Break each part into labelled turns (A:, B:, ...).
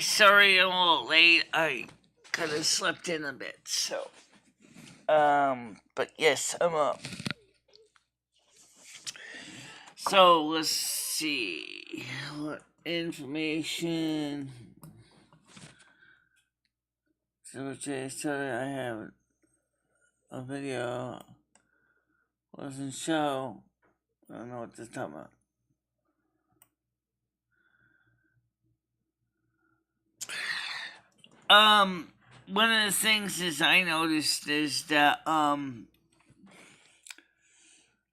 A: Sorry I'm a little late. I kind of slept in a bit, so. But yes, I'm up. So let's see what information. So today I have a video. Wasn't show. I don't know what this is talking about. One of the things is I noticed is that I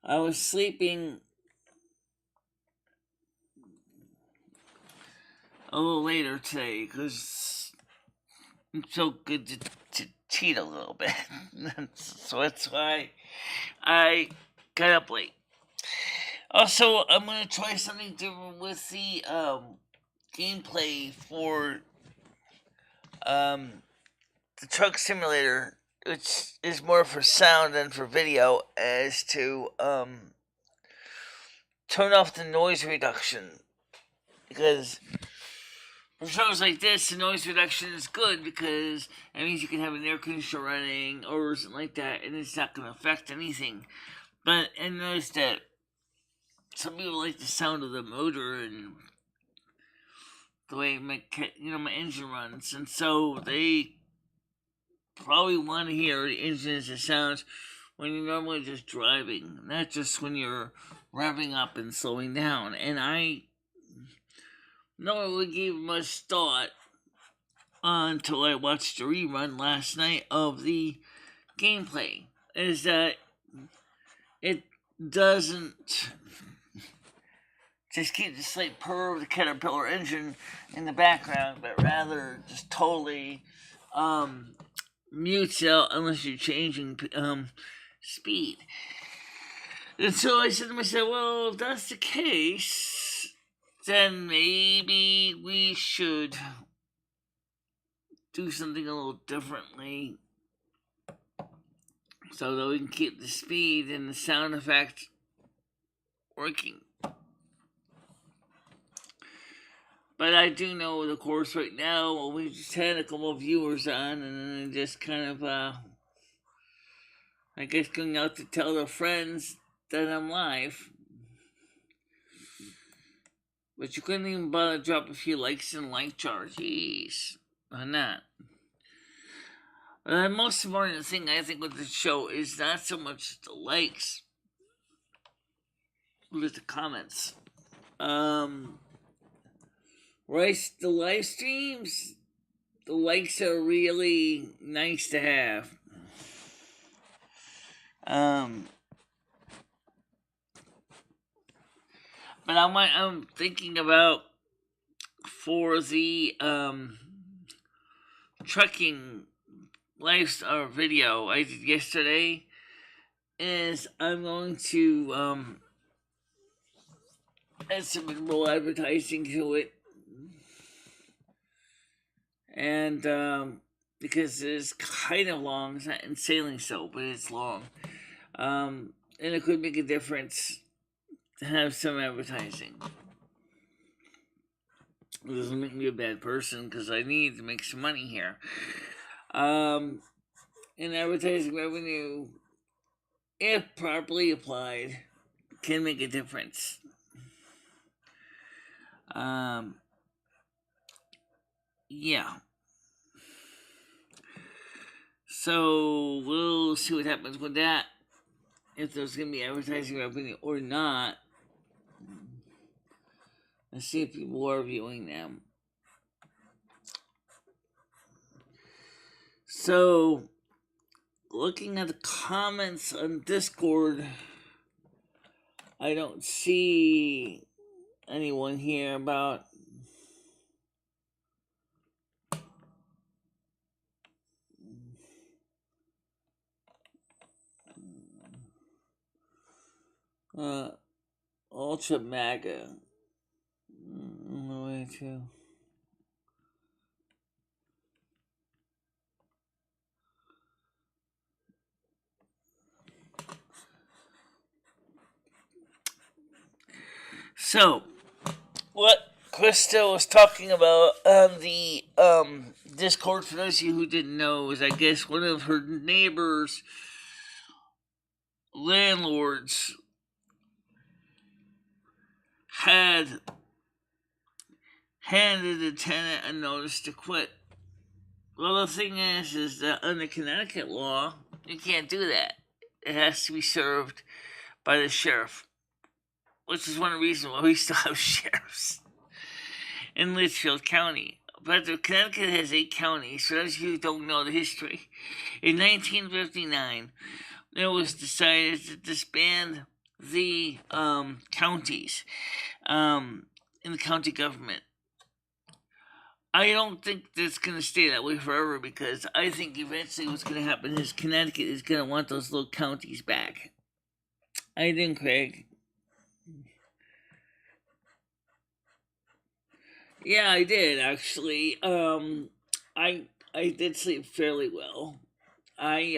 A: was sleeping a little later today because it's so good to cheat a little bit. So that's why I got up late. Also, I'm gonna try something different with the gameplay for the truck simulator, which is more for sound than for video, as to turn off the noise reduction, because for shows like this, the noise reduction is good because that means you can have an air conditioner running or something like that, and it's not going to affect anything. But I noticed that some people like the sound of the motor and the way my engine runs, and so they probably want to hear the engine as it sounds when you're normally just driving, not just when you're revving up and slowing down. And I never really gave much thought until I watched the rerun last night of the gameplay, is that it doesn't just keep the slight purr of the Caterpillar engine in the background, but rather just totally mutes out unless you're changing speed. And so I said to myself, well, if that's the case, then maybe we should do something a little differently so that we can keep the speed and the sound effect working. But I do know, of course, right now we just had a couple of viewers on, and just kind of, I guess, going out to tell their friends that I'm live. But you couldn't even bother to drop a few likes in the like jar. Jeez. Why not? The most important thing I think with the show is not so much the likes, but the comments. Right, the live streams, the likes are really nice to have. But I'm thinking about for the trucking lifestyle video I did yesterday, is I'm going to add some more advertising to it, and because it's kind of long, it's not insanely so, but it's long, and it could make a difference to have some advertising. It doesn't make me a bad person because I need to make some money here. And advertising revenue, if properly applied, can make a difference. Yeah. So we'll see what happens with that, if there's going to be advertising revenue or not. Let's see if people are viewing them. So, looking at the comments on Discord, I don't see anyone here about Ultra MAGA. No way to. So, what Krista was talking about on the Discord, for those of you who didn't know, is I guess one of her neighbors' landlords had handed the tenant a notice to quit. Well, the thing is that under Connecticut law, you can't do that. It has to be served by the sheriff, which is one of the reasons why we still have sheriffs in Litchfield County. But Connecticut has 8 counties, so those of you who don't know the history, in 1959, it was decided to disband the counties in the county government. I don't think that's going to stay that way forever, because I think eventually what's going to happen is Connecticut is going to want those little counties back. I think, Craig. Yeah, I did actually. I did sleep fairly well. I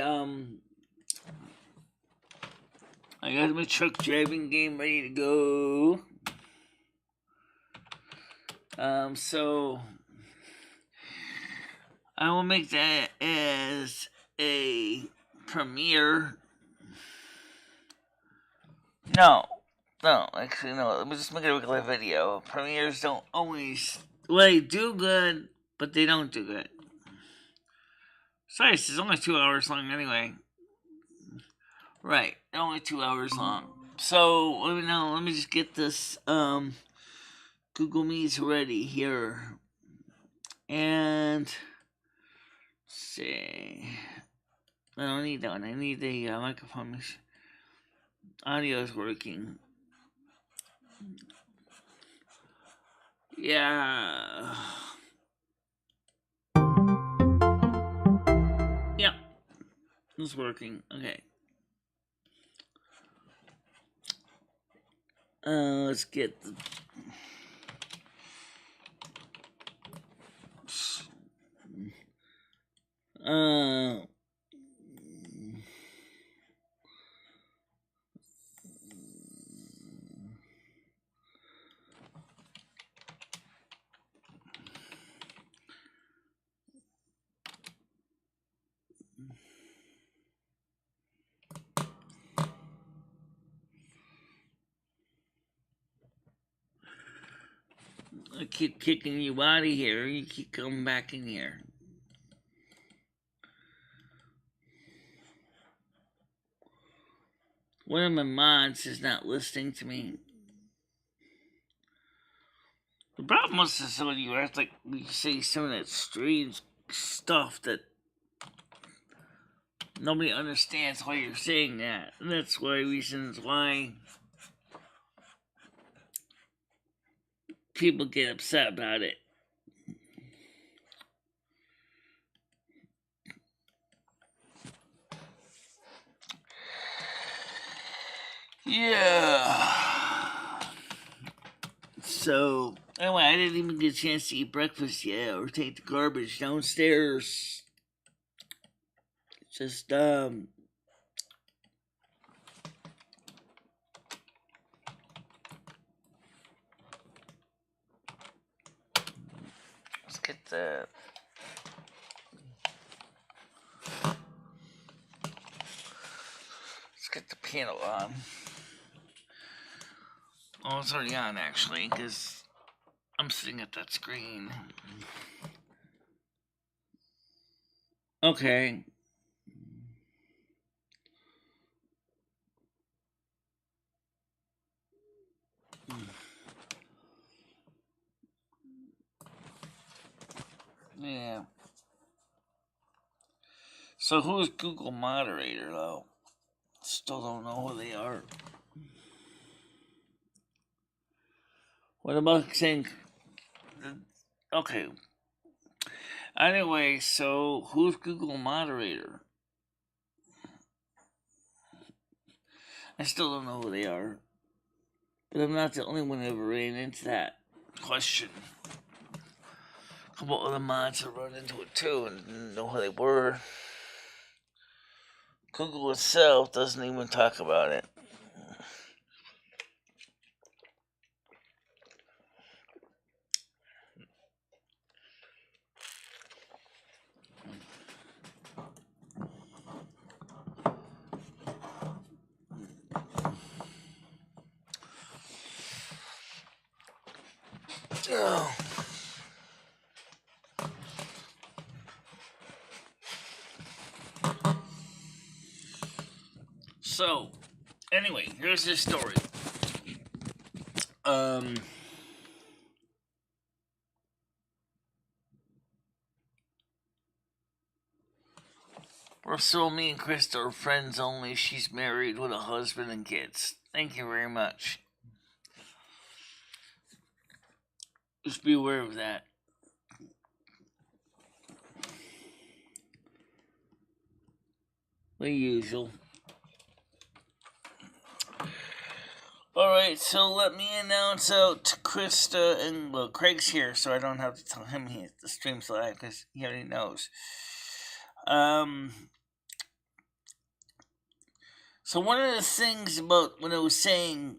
A: got my truck driving game ready to go. So I will make that as a premiere. No, actually, no. Let me just make it a regular video. Premieres don't always. Well, they do good, but they don't do good. Sorry, it's only 2 hours long anyway. Right, only 2 hours long. So, let me just get this Google Meets ready here. And see. I don't need that one. I need the microphone. Audio is working. Yeah. Yep. It's working. Okay. Let's get the. I keep kicking you out of here. You keep coming back in here. One of my mods is not listening to me. The problem is when you act like we say some of that strange stuff that nobody understands why you're saying that. And that's why reasons why people get upset about it. Yeah. So, anyway, I didn't even get a chance to eat breakfast yet or take the garbage downstairs. Just, let's get the. Let's get the piano on. Oh, it's already on, actually, because I'm sitting at that screen. Okay. Yeah. So who's Google moderator, though? Still don't know who they are. What about saying... Okay. Anyway, so who's Google moderator? I still don't know who they are. But I'm not the only one who ever ran into that question. A couple other mods have run into it too and didn't know who they were. Google itself doesn't even talk about it. Oh. So, anyway, here's this story. So me and Krista are friends only. She's married with a husband and kids. Thank you very much. Just be aware of that. The usual. Alright, so let me announce out to Krista, and well, Craig's here, so I don't have to tell him the stream's live, because he already knows. So one of the things about what I was saying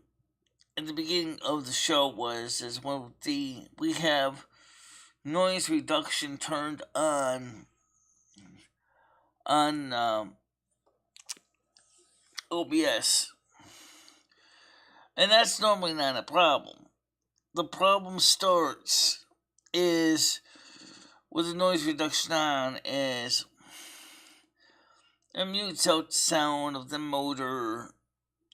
A: at the beginning of the show is we have noise reduction turned on OBS. And that's normally not a problem. The problem starts is with the noise reduction on is it mutes out the sound of the motor.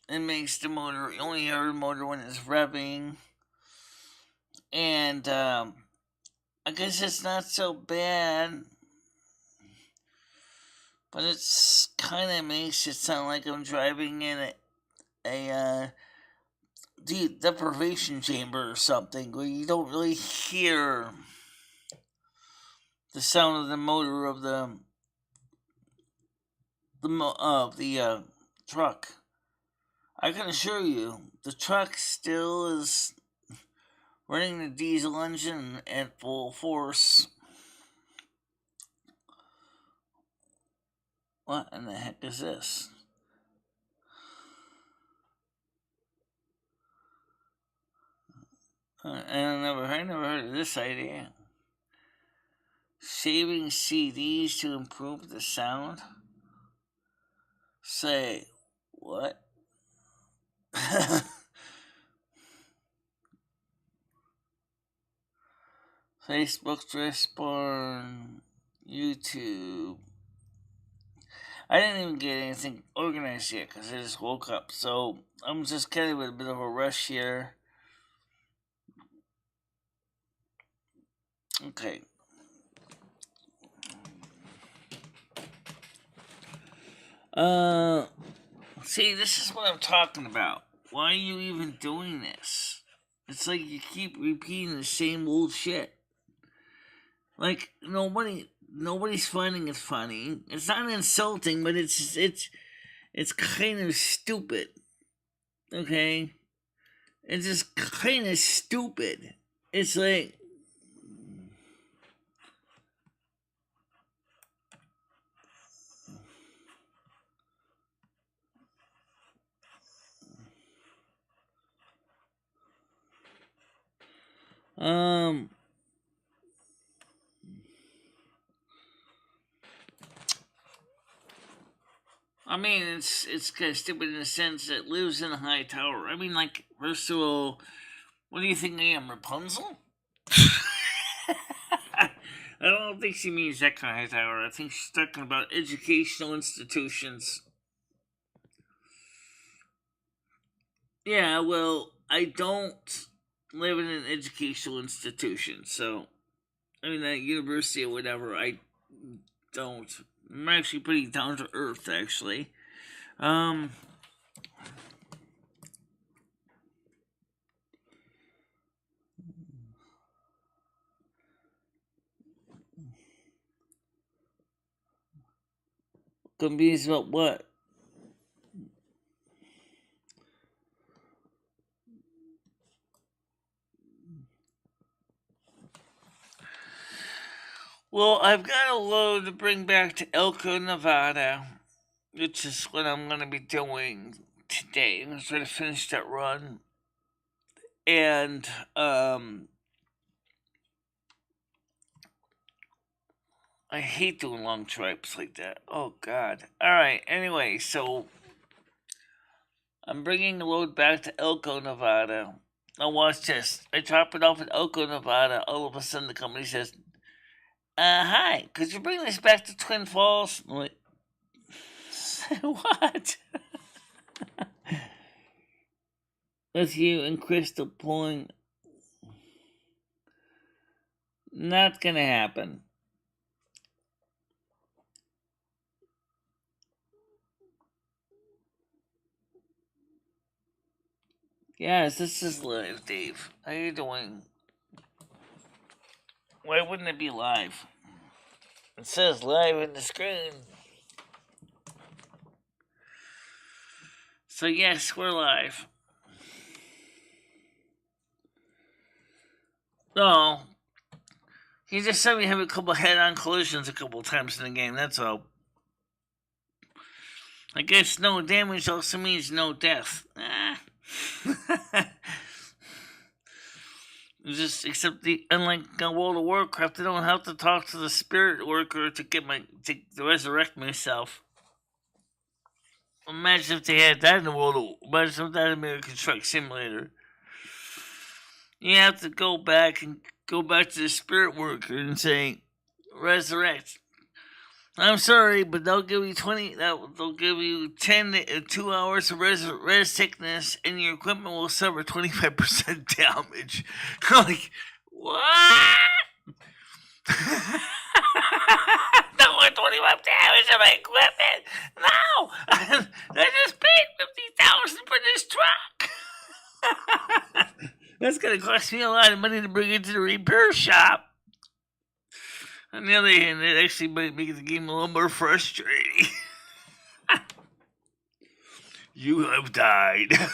A: It makes the motor, you only hear the motor when it's revving. And I guess it's not so bad, but it's kind of makes it sound like I'm driving in a deprivation chamber or something, where you don't really hear the sound of the motor of the truck. I can assure you, the truck still is running the diesel engine at full force. What in the heck is this? I never heard of this idea. Saving CDs to improve the sound? Say, what? Facebook, Dressbarn, YouTube. I didn't even get anything organized yet because I just woke up, so I'm just kind of in a bit of a rush here. Okay. See, this is what I'm talking about. Why are you even doing this? It's like you keep repeating the same old shit. Like, nobody's finding it funny. It's not insulting, but it's kind of stupid. Okay? It's just kind of stupid. It's like, I mean, it's kind of stupid in the sense that it lives in a high tower. I mean, like, first of all, what do you think I am, Rapunzel? I don't think she means that kind of high tower. I think she's talking about educational institutions. Yeah, well, I don't live in an educational institution, so I mean, at university or whatever, I don't. I'm actually pretty down to earth, actually. Confused about what? Well, I've got a load to bring back to Elko, Nevada, which is what I'm going to be doing today. I'm going to try to finish that run. And, I hate doing long trips like that. Oh, God. Alright, anyway, so I'm bringing the load back to Elko, Nevada, Now watch this. I drop it off in Oco, Nevada. All of a sudden, the company says, hi, could you bring this back to Twin Falls? I'm like, what? That's you and Crystal pulling. Not gonna happen. Yes, this is live, Dave. How you doing? Why wouldn't it be live? It says live in the screen. So yes, we're live. No. He just said we have a couple head-on collisions a couple times in the game, that's all. I guess no damage also means no death. Just except unlike World of Warcraft, I don't have to talk to the spirit worker to resurrect myself. Imagine if they had that in the imagine if that in American Truck Simulator. You have to go back to the spirit worker and say, resurrect. I'm sorry, but they'll give you 2 hours of res sickness, and your equipment will suffer 25% damage. I'm like, what? Don't want 25 damage on my equipment. No, I just paid $50,000 for this truck. That's gonna cost me a lot of money to bring it to the repair shop. On the other hand, it actually might make the game a little more frustrating. You have died. A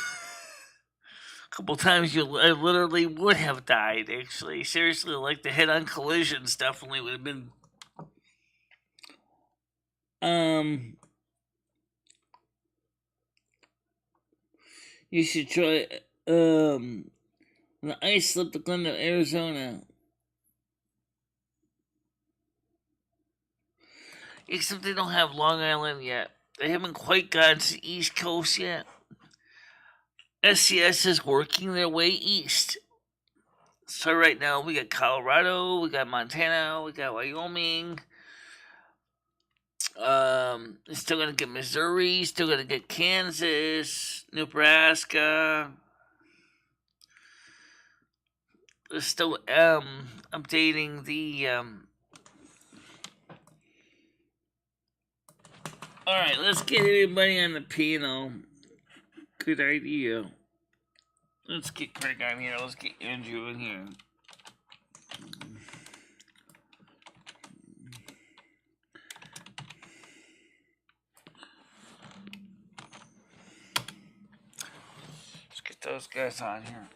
A: couple times I literally would have died, actually. Seriously, like the head-on collisions definitely would have been... You should try, the ice slipped to Glendale, Arizona. Except they don't have Long Island yet. They haven't quite gotten to the East Coast yet. SCS is working their way east. So right now we got Colorado, we got Montana, we got Wyoming. Still gonna get Missouri, still gonna get Kansas, Nebraska. They're still updating the Alright, let's get everybody on the panel. Good idea. Let's get Craig on here. Let's get Andrew in here. Let's get those guys on here.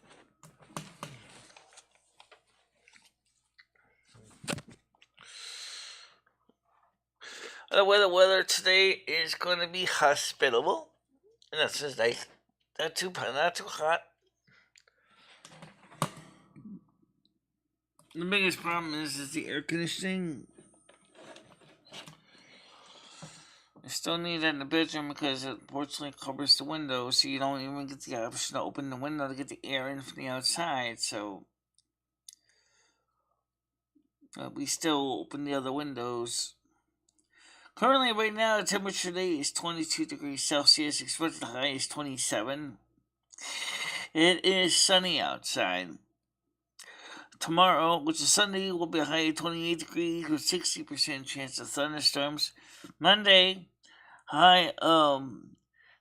A: The weather today is going to be hospitable, and that's just nice. Not too hot. The biggest problem is the air conditioning. I still need that in the bedroom because it unfortunately covers the window, so you don't even get the option to open the window to get the air in from the outside. So we still open the other windows. Currently, right now, the temperature today is 22 degrees Celsius. Expected high is 27. It is sunny outside. Tomorrow, which is Sunday, will be a high of 28 degrees with 60% chance of thunderstorms. Monday, high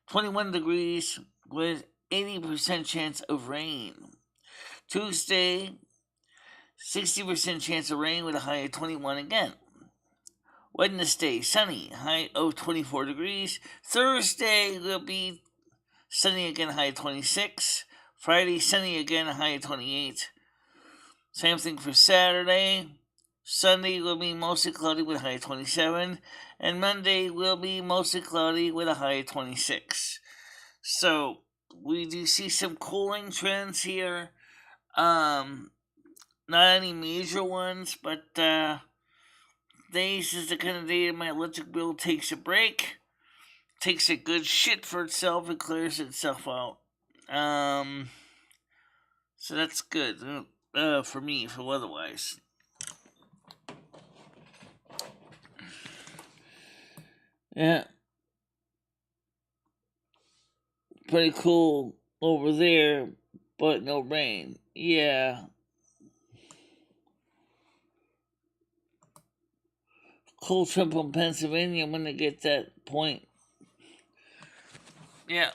A: 21 degrees with 80% chance of rain. Tuesday, 60% chance of rain with a high of 21 again. Wednesday, sunny, high of 24 degrees. Thursday will be sunny again, high of 26. Friday, sunny again, high of 28. Same thing for Saturday. Sunday will be mostly cloudy with a high of 27. And Monday will be mostly cloudy with a high of 26. So, we do see some cooling trends here. Not any major ones, but this is the kind of day that my electric bill takes a break, takes a good shit for itself, and clears itself out. So that's good for me, for weather-wise. Yeah. Pretty cool over there, but no rain. Yeah. Cold trip from Pennsylvania when they get that point. Yeah.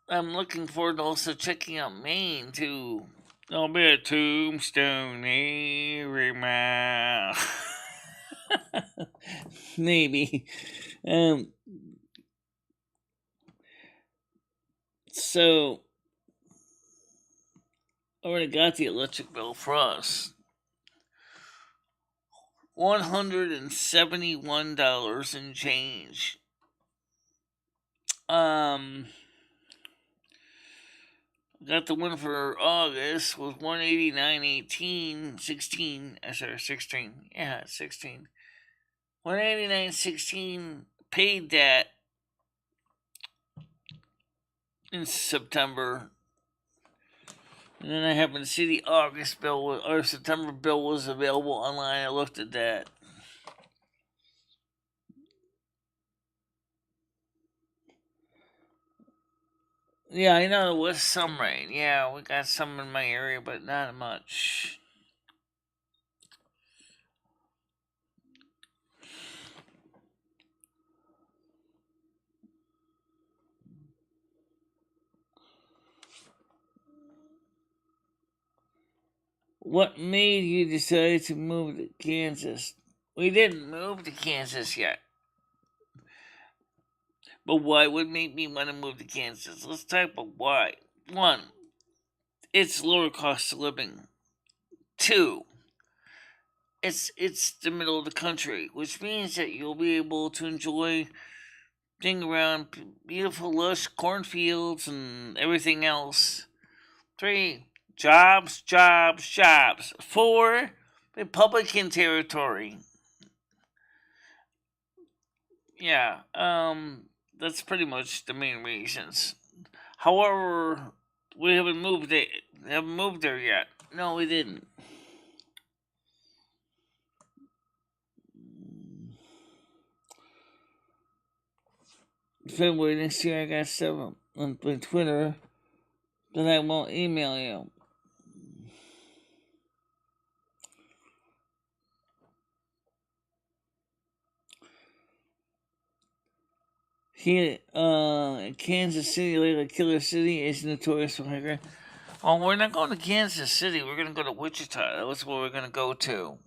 A: I'm looking forward to also checking out Maine, too. There'll be a tombstone every mile. Maybe. So, I already got the electric bill for us. $171 and change. Got the one for August was 189.18 16. Sorry, 16. Yeah, 16. 189.16. Paid that in September. And then I happened to see the August bill or September bill was available online. I looked at that. Yeah, I know there was some rain. Yeah, we got some in my area, but not much. What made you decide to move to Kansas? We didn't move to Kansas yet. But why would make me want to move to Kansas? Let's talk about why. One, it's lower cost of living. Two, it's the middle of the country, which means that you'll be able to enjoy being around beautiful, lush cornfields and everything else. 3, jobs, jobs, jobs. 4, Republican territory. Yeah, that's pretty much the main reasons. However, we haven't moved there yet. No, we didn't. February next year, I got 7 on Twitter, but I won't email you. Here, Kansas City, like Killer City, is notorious for hiking. Well, we're not going to Kansas City. We're going to go to Wichita. That's where we're going to go to.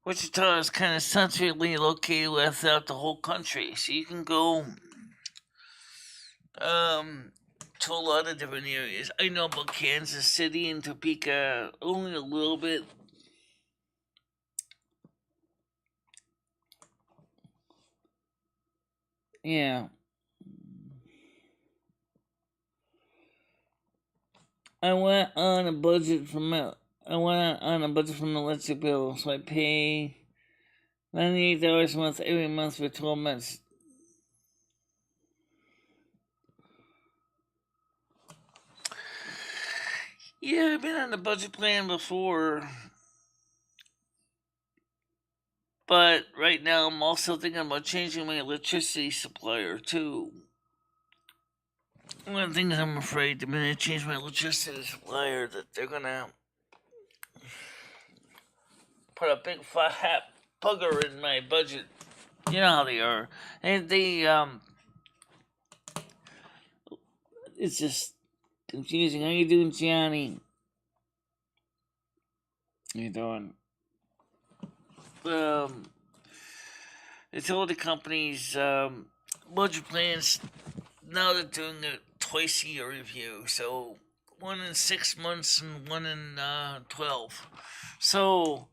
A: Wichita is kind of centrally located without the whole country, so you can go to a lot of different areas. I know about Kansas City and Topeka only a little bit. Yeah. I went on a budget from the electric bill, so I pay $98 a month every month for 12 months. Yeah, I've been on the budget plan before. But right now I'm also thinking about changing my electricity supplier too. One of the things I'm afraid the minute I change my electricity supplier that they're gonna put a big fat bugger in my budget. You know how they are. And it's just confusing. How you doing, Gianni? How you doing? It's all the companies' budget plans. Now they're doing a twice a year review. So one in 6 months and one in 12. So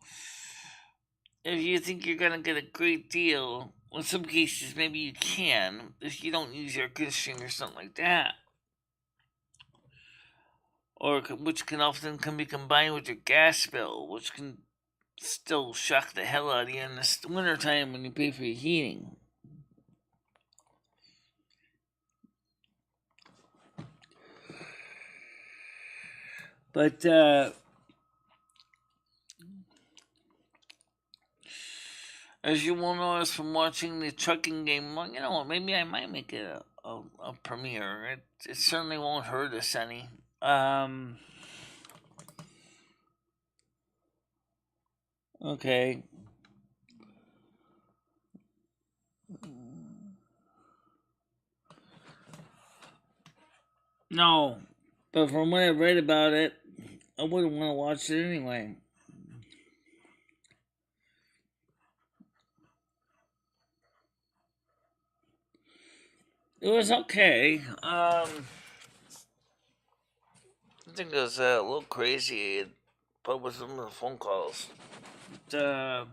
A: if you think you're gonna get a great deal, in some cases maybe you can if you don't use air conditioning or something like that, or which can be combined with your gas bill, which can still shock the hell out of you in the wintertime when you pay for your heating. But as you will notice from watching the trucking game, well, you know what? Maybe I might make it a premiere. It certainly won't hurt us any. Okay. No, but from what I read about it, I wouldn't want to watch it anyway. It was okay. I think it was a little crazy, but with some of the phone calls. But,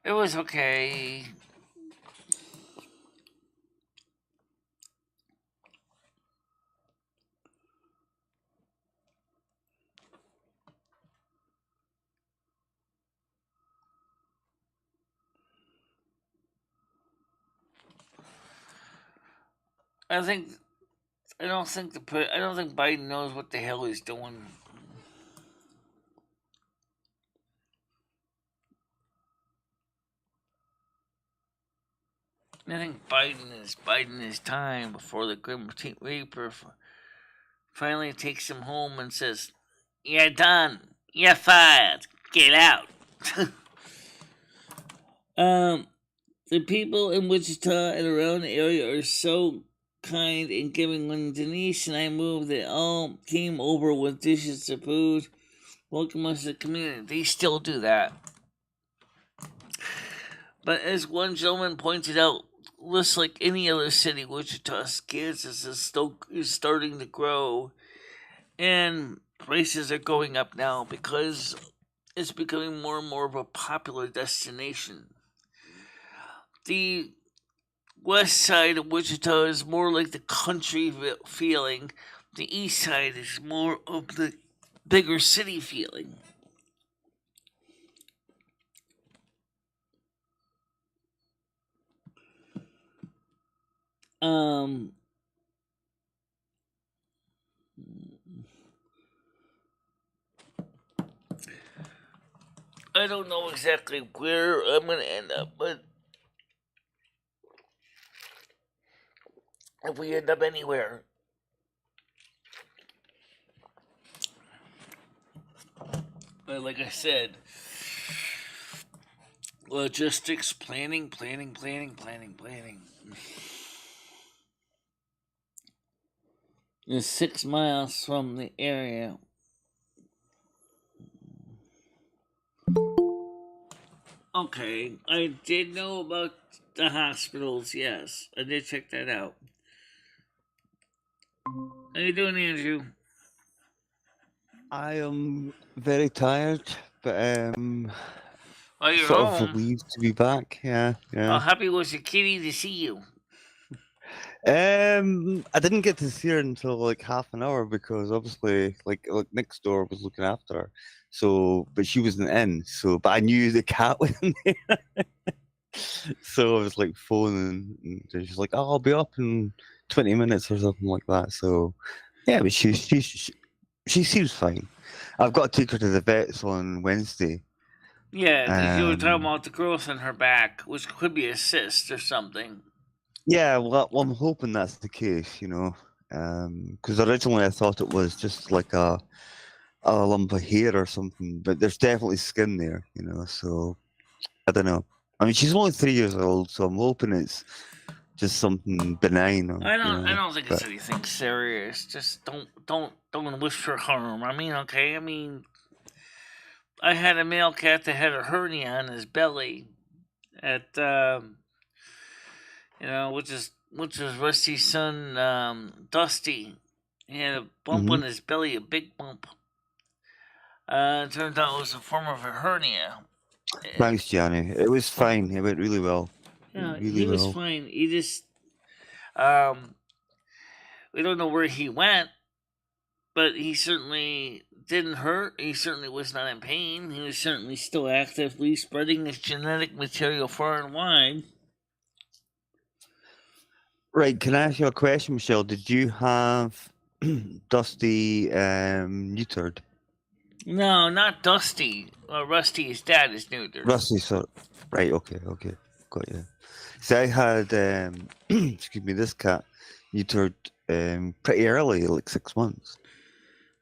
A: it was okay. I don't think Biden knows what the hell he's doing. I think Biden is biding his time before the Grim Reaper finally takes him home and says, "You're done. You're fired. Get out." The people in Wichita and around the area are so kind and giving. When Denise and I moved, they all came over with dishes of food, welcome us to the community. They still do that. But as one gentleman pointed out, just like any other city, Wichita's Kansas is starting to grow, and prices are going up now because it's becoming more and more of a popular destination. The west side of Wichita is more like the country feeling. The east side is more of the bigger city feeling. I don't know exactly where I'm going to end up, but if we end up anywhere, like I said, logistics, planning. It's 6 miles from the area. Okay, I did know about the hospitals, yes. I did check that out. How you doing, Andrew?
B: I am very tired, but
A: Oh, you're
B: sort
A: home.
B: of relieved to be back. Yeah.
A: How happy was your kitty to see you?
B: I didn't get to see her until like half an hour because obviously like next door was looking after her. So, but she wasn't in. So, but I knew the cat was in there. So I was like phoning, and she's like, "Oh, I'll be up in 20 minutes or something like that." So, yeah, but she seems fine. I've got to take her to the vets on Wednesday.
A: Yeah, you were talking about the growth in her back, which could be a cyst or something.
B: Yeah, well, I'm hoping that's the case, because originally I thought it was just like a lump of hair or something, but there's definitely skin there, so I don't know. I mean, she's only 3 years old, so I'm hoping it's just something benign.
A: I don't think it's anything serious. Just don't wish for harm. I mean, okay. I mean, I had a male cat that had a hernia on his belly, at which is Rusty's son, Dusty. He had a bump on his belly, a big bump. It turned out it was a form of a hernia.
B: Thanks, Johnny. It was fine. It went really well.
A: Yeah,
B: really
A: he was fine. He just, we don't know where he went, but he certainly didn't hurt. He certainly was not in pain. He was certainly still actively spreading his genetic material far and wide.
B: Right, can I ask you a question, Michelle? Did you have Dusty neutered.
A: No, not Dusty. Rusty, his dad, is neutered.
B: Rusty, so right, okay, got you. See, I had excuse me, this cat neutered pretty early, like 6 months,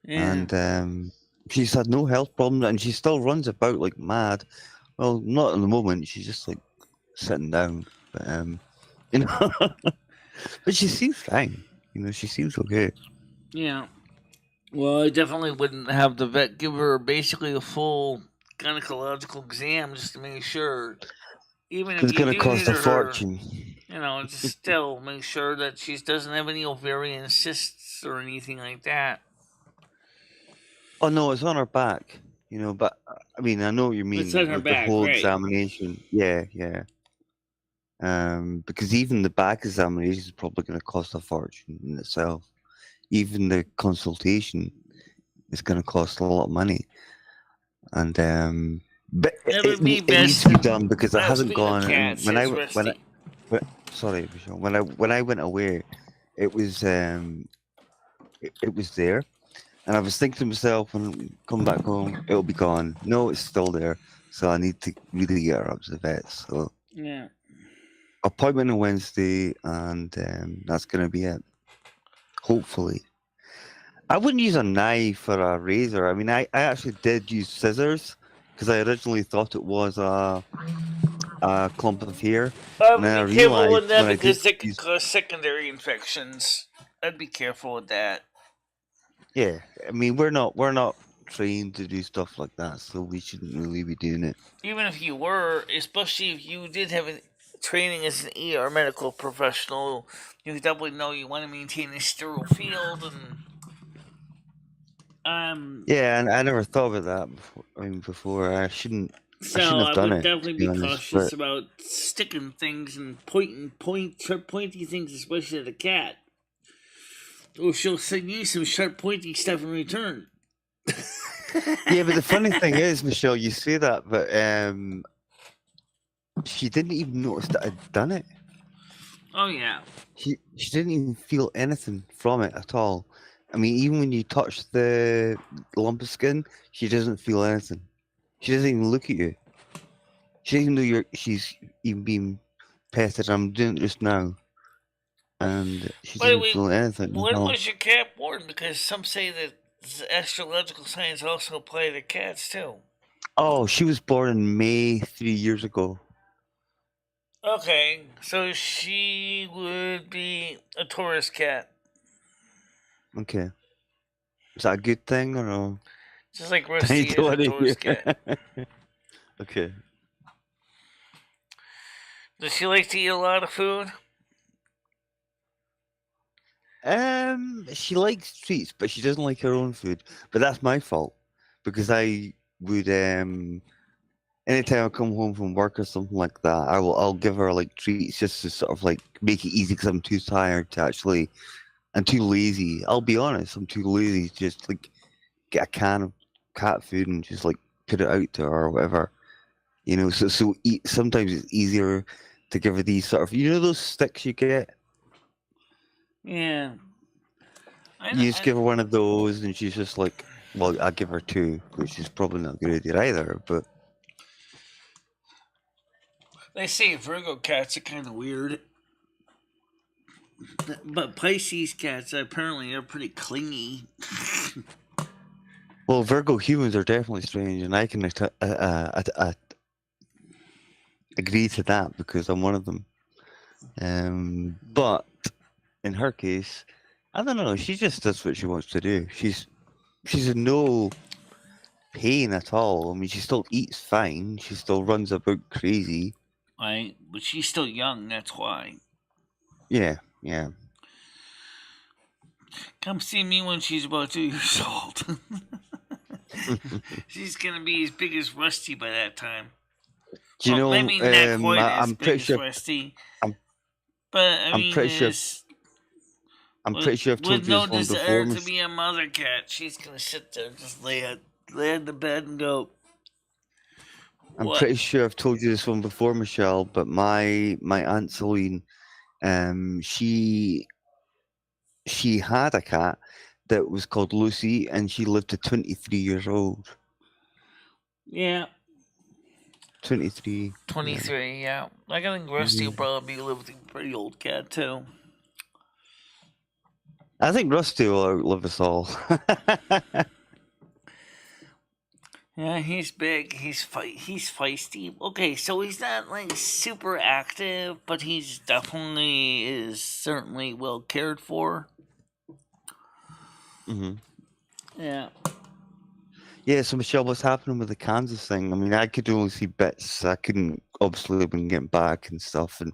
A: Yeah.
B: and she's had no health problems, and she still runs about like mad. Well, not at the moment. She's just like sitting down, but you know, but she seems fine. You know, she seems okay.
A: Yeah. Well, I definitely wouldn't have the vet give her basically a full gynecological exam just to make sure. Even if
B: It's
A: you
B: gonna
A: do
B: cost a
A: neuter her,
B: fortune.
A: just still make sure that she doesn't have any ovarian cysts or anything like that.
B: Oh no, it's on her back. You know, but I mean, I know what you mean.
A: It's on her
B: Like
A: back,
B: the whole
A: right?
B: examination. Yeah. Because even the back examination is probably going to cost a fortune in itself. Even the consultation is going to cost a lot of money, and but
A: It would be
B: it needs
A: best.
B: to be done because it
A: Now,
B: hasn't
A: speaking of
B: gone. And
A: cats, it's Rusty.
B: sorry, Michelle, when I went away, it was it was there, and I was thinking to myself, when I come back home, it'll be gone. No, it's still there, so I need to really get her up to the vet. So
A: Yeah.
B: appointment on Wednesday, and that's going to be it. Hopefully. I wouldn't use a knife or a razor. I mean, I actually did use scissors because I originally thought it was a clump of hair. And then I
A: Be careful
B: realized
A: with that
B: when I
A: because
B: did
A: they could
B: use,
A: cause secondary infections. I'd be careful with that.
B: yeah, I mean, we're not trained to do stuff like that, so we shouldn't really be doing it.
A: Even if you were, especially if you did have training as an ER medical professional, you definitely know you want to maintain a sterile field and
B: Yeah, and I never thought about that before. I mean, before I shouldn't
A: so
B: have
A: I
B: done
A: would
B: it,
A: definitely
B: to be
A: be
B: honest.
A: cautious
B: But
A: about sticking things and pointy things, especially at a cat. Or she'll send you some sharp, pointy stuff in return.
B: yeah, but the funny thing is, Michelle, you say that, but she didn't even notice that I'd done it.
A: Oh yeah.
B: She didn't even feel anything from it at all. I mean, even when you touch the lump of skin, she doesn't feel anything. She doesn't even look at you. She doesn't know she's even being petted. I'm doing it just now, and she
A: By the
B: doesn't
A: way,
B: feel anything at
A: when
B: all.
A: was your cat born? Because some say that astrological signs also apply to cats too.
B: Oh, she was born in May 3 years ago.
A: Okay, so she would be a Taurus cat.
B: Okay, is that a good thing or no?
A: Just like
B: I
A: Rusty is a
B: don't
A: Taurus cat.
B: Okay.
A: Does she like to eat a lot of food?
B: She likes treats, but she doesn't like her own food. But that's my fault because I would anytime I come home from work or something like that, I'll give her like treats just to sort of like make it easy because I'm too tired to actually and too lazy. I'll be honest, I'm too lazy to just like get a can of cat food and just like put it out to her or whatever. You know, so sometimes it's easier to give her these sort of those sticks you get.
A: Yeah.
B: You just give her one of those, and she's just like, well, I'll give her two, which is probably not a good idea either. But
A: they say Virgo cats are kind of weird. But Pisces cats apparently are pretty clingy.
B: well, Virgo humans are definitely strange, and I can agree to that because I'm one of them. But in her case, I don't know. She just does what she wants to do. She's in no pain at all. I mean, she still eats fine. She still runs about crazy.
A: Right, but she's still young. That's why.
B: Yeah.
A: Come see me when she's about 2 years old. She's gonna be as big as Rusty by that time.
B: Do you know?
A: Maybe not quite as
B: I'm
A: big
B: pretty
A: as
B: sure.
A: Rusty.
B: I'm
A: But I mean,
B: pretty sure. I'm pretty sure I've told
A: with
B: you
A: no
B: this one
A: desire
B: before.
A: to be a mother cat, she's gonna sit there, just lay in the bed and go.
B: I'm pretty sure I've told you this one before, Michelle. But my aunt Celine, she had a cat, that was called Lucy, and she lived to 23 years old.
A: Yeah.
B: 23.
A: 23, yeah. I think Rusty will probably be living a pretty old cat, too.
B: I think Rusty will outlive us all.
A: Yeah, he's big. He's feisty. Okay, so he's not like super active, but he's definitely is certainly well cared for.
B: Mm-hmm.
A: Yeah.
B: Yeah, so Michelle, what's happening with the Kansas thing? I mean, I could only see bits. I couldn't, obviously, I've been getting back and stuff, and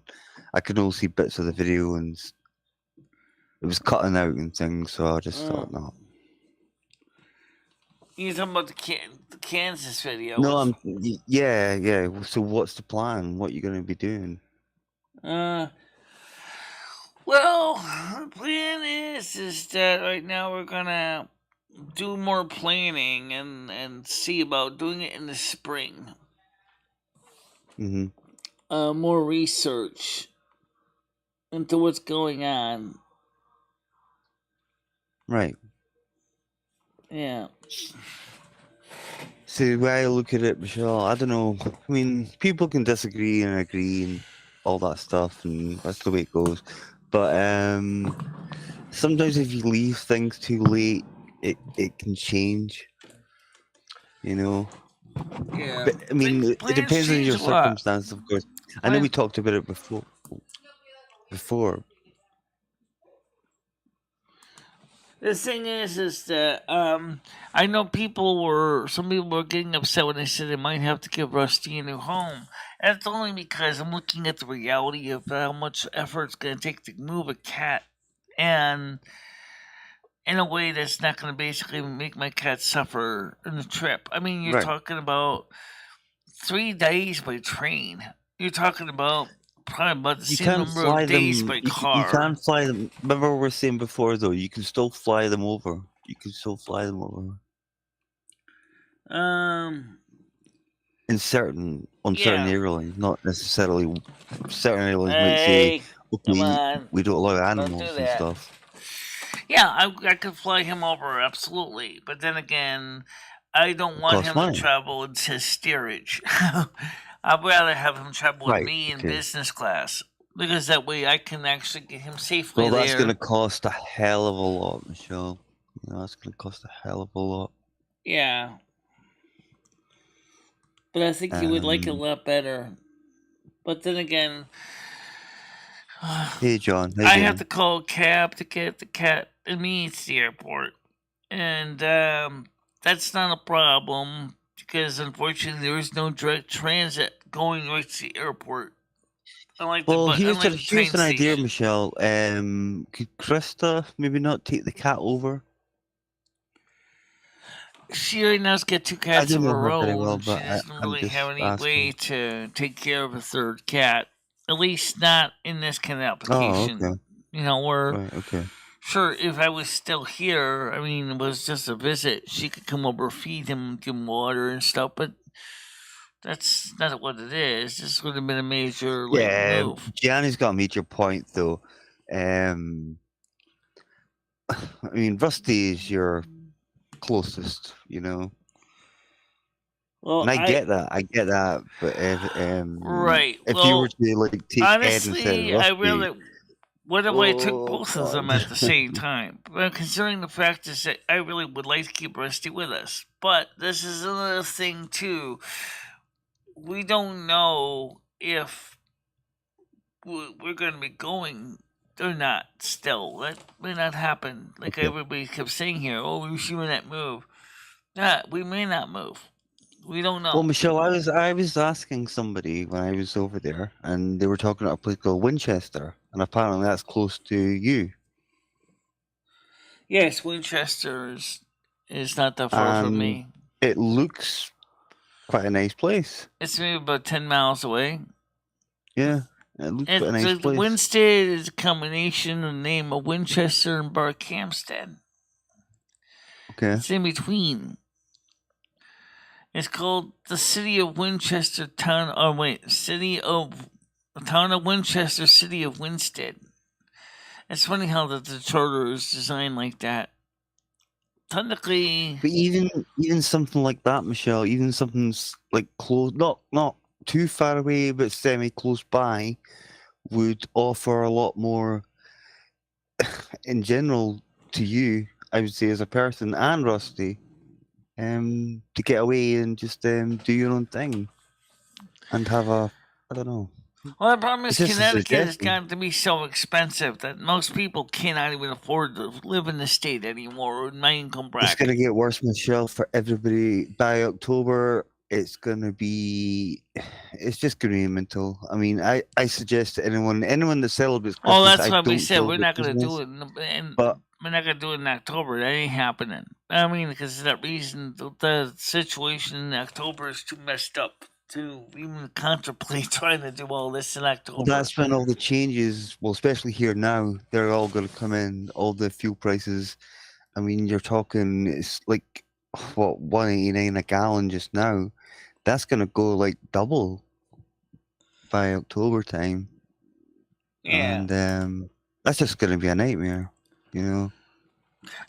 B: I could only see bits of the video, and it was cutting out and things, so I just thought, no.
A: You're talking about the Kansas video?
B: No, yeah. So what's the plan? What are you going to be doing?
A: Well, the plan is that right now we're gonna do more planning and see about doing it in the spring.
B: Mm-hmm.
A: More research into what's going on.
B: Right.
A: Yeah.
B: See, the way I look at it, Michelle, I don't know. I mean, people can disagree and agree and all that stuff, and that's the way it goes. But sometimes if you leave things too late, it can change. You know.
A: Yeah.
B: But I mean, it depends on your circumstances, of course. I know we talked about it before.
A: The thing is that I know some people were getting upset when they said they might have to give Rusty a new home. And it's only because I'm looking at the reality of how much effort it's going to take to move a cat, and in a way that's not going to basically make my cat suffer in the trip. I mean, you're talking about 3 days by train. You're talking about probably about the same number of days by car.
B: You can't fly them. Remember what we were saying before, though. You can still fly them over. On certain airlines, not necessarily. Certain airlines might say, "Okay, we don't allow animals and stuff."
A: Yeah, I could fly him over, absolutely. But then again, I don't want him to travel in steerage. I'd rather have him travel with me in business class, because that way I can actually get him safely there.
B: Well, that's going to cost a hell of a lot, Michelle. That's going to cost a hell of a lot.
A: Yeah. But I think you would like it a lot better. But then again...
B: Hey, John.
A: I have to call a cab to get the cat and me to the airport. And that's not a problem, because unfortunately there is no direct transit going right to the airport.
B: Here's an idea, Michelle. Could Krista maybe not take the cat over?
A: She already knows get 2 cats of her own.
B: Well,
A: she doesn't really have any way to take care of a 3rd cat. At least not in this kind of application.
B: Oh, okay.
A: You know, sure, if I was still here, I mean, it was just a visit, she could come over, feed him, give him water and stuff, but that's not what it is. This would have been a major move.
B: Gianni's got a major point, though. I mean, Rusty is your closest, you know.
A: Well,
B: and I get that, but if you were to take
A: honestly,
B: Ed instead of Rusty,
A: what if I took both of them at the same time? But considering the fact is that I really would like to keep Rusty with us, but this is another thing too. We don't know if we're going to be going or not. Still, that may not happen. Like everybody kept saying here, we should not move. We may not move. We don't know.
B: Well, Michelle, I was asking somebody when I was over there, and they were talking about a place called Winchester, and apparently that's close to you.
A: Yes, Winchester is not that far from me.
B: It looks quite a nice place.
A: It's maybe about 10 miles away.
B: Yeah, it looks quite a nice place.
A: Winstead is a combination of the name of Winchester and Barkhamsted.
B: Okay.
A: It's in between. It's called the City of Winchester Town. Town of Winchester, City of Winstead. It's funny how the charter is designed like that. technically,
B: But even something like that, Michelle, even something like close, not too far away, but semi close by, would offer a lot more in general to you. I would say as a person and Rusty, to get away and just do your own thing and have I don't know.
A: well, the problem is
B: It's just a
A: Connecticut has
B: suggestion.
A: gotten to be so expensive that most people cannot even afford to live in the state anymore in my income
B: It's
A: bracket.
B: going to get worse, Michelle, for everybody. By October, it's going to be. It's just going to be mental. I mean, I suggest to anyone that celebrates
A: Oh,
B: Christmas.
A: that's
B: I
A: why we
B: don't
A: said we're
B: celebrate
A: not going to do
B: Christmas,
A: it, and
B: but
A: we're not going to do it in October. That ain't happening. I mean, because of that reason, the situation in October is too messed up to even contemplate trying to do all this in October.
B: that's when all the changes. Well, especially here now, they're all going to come in. All the fuel prices. I mean, you're talking. It's like what $1.89 a gallon just now. That's going to go like double by October time.
A: Yeah.
B: And that's just going to be a nightmare, you know.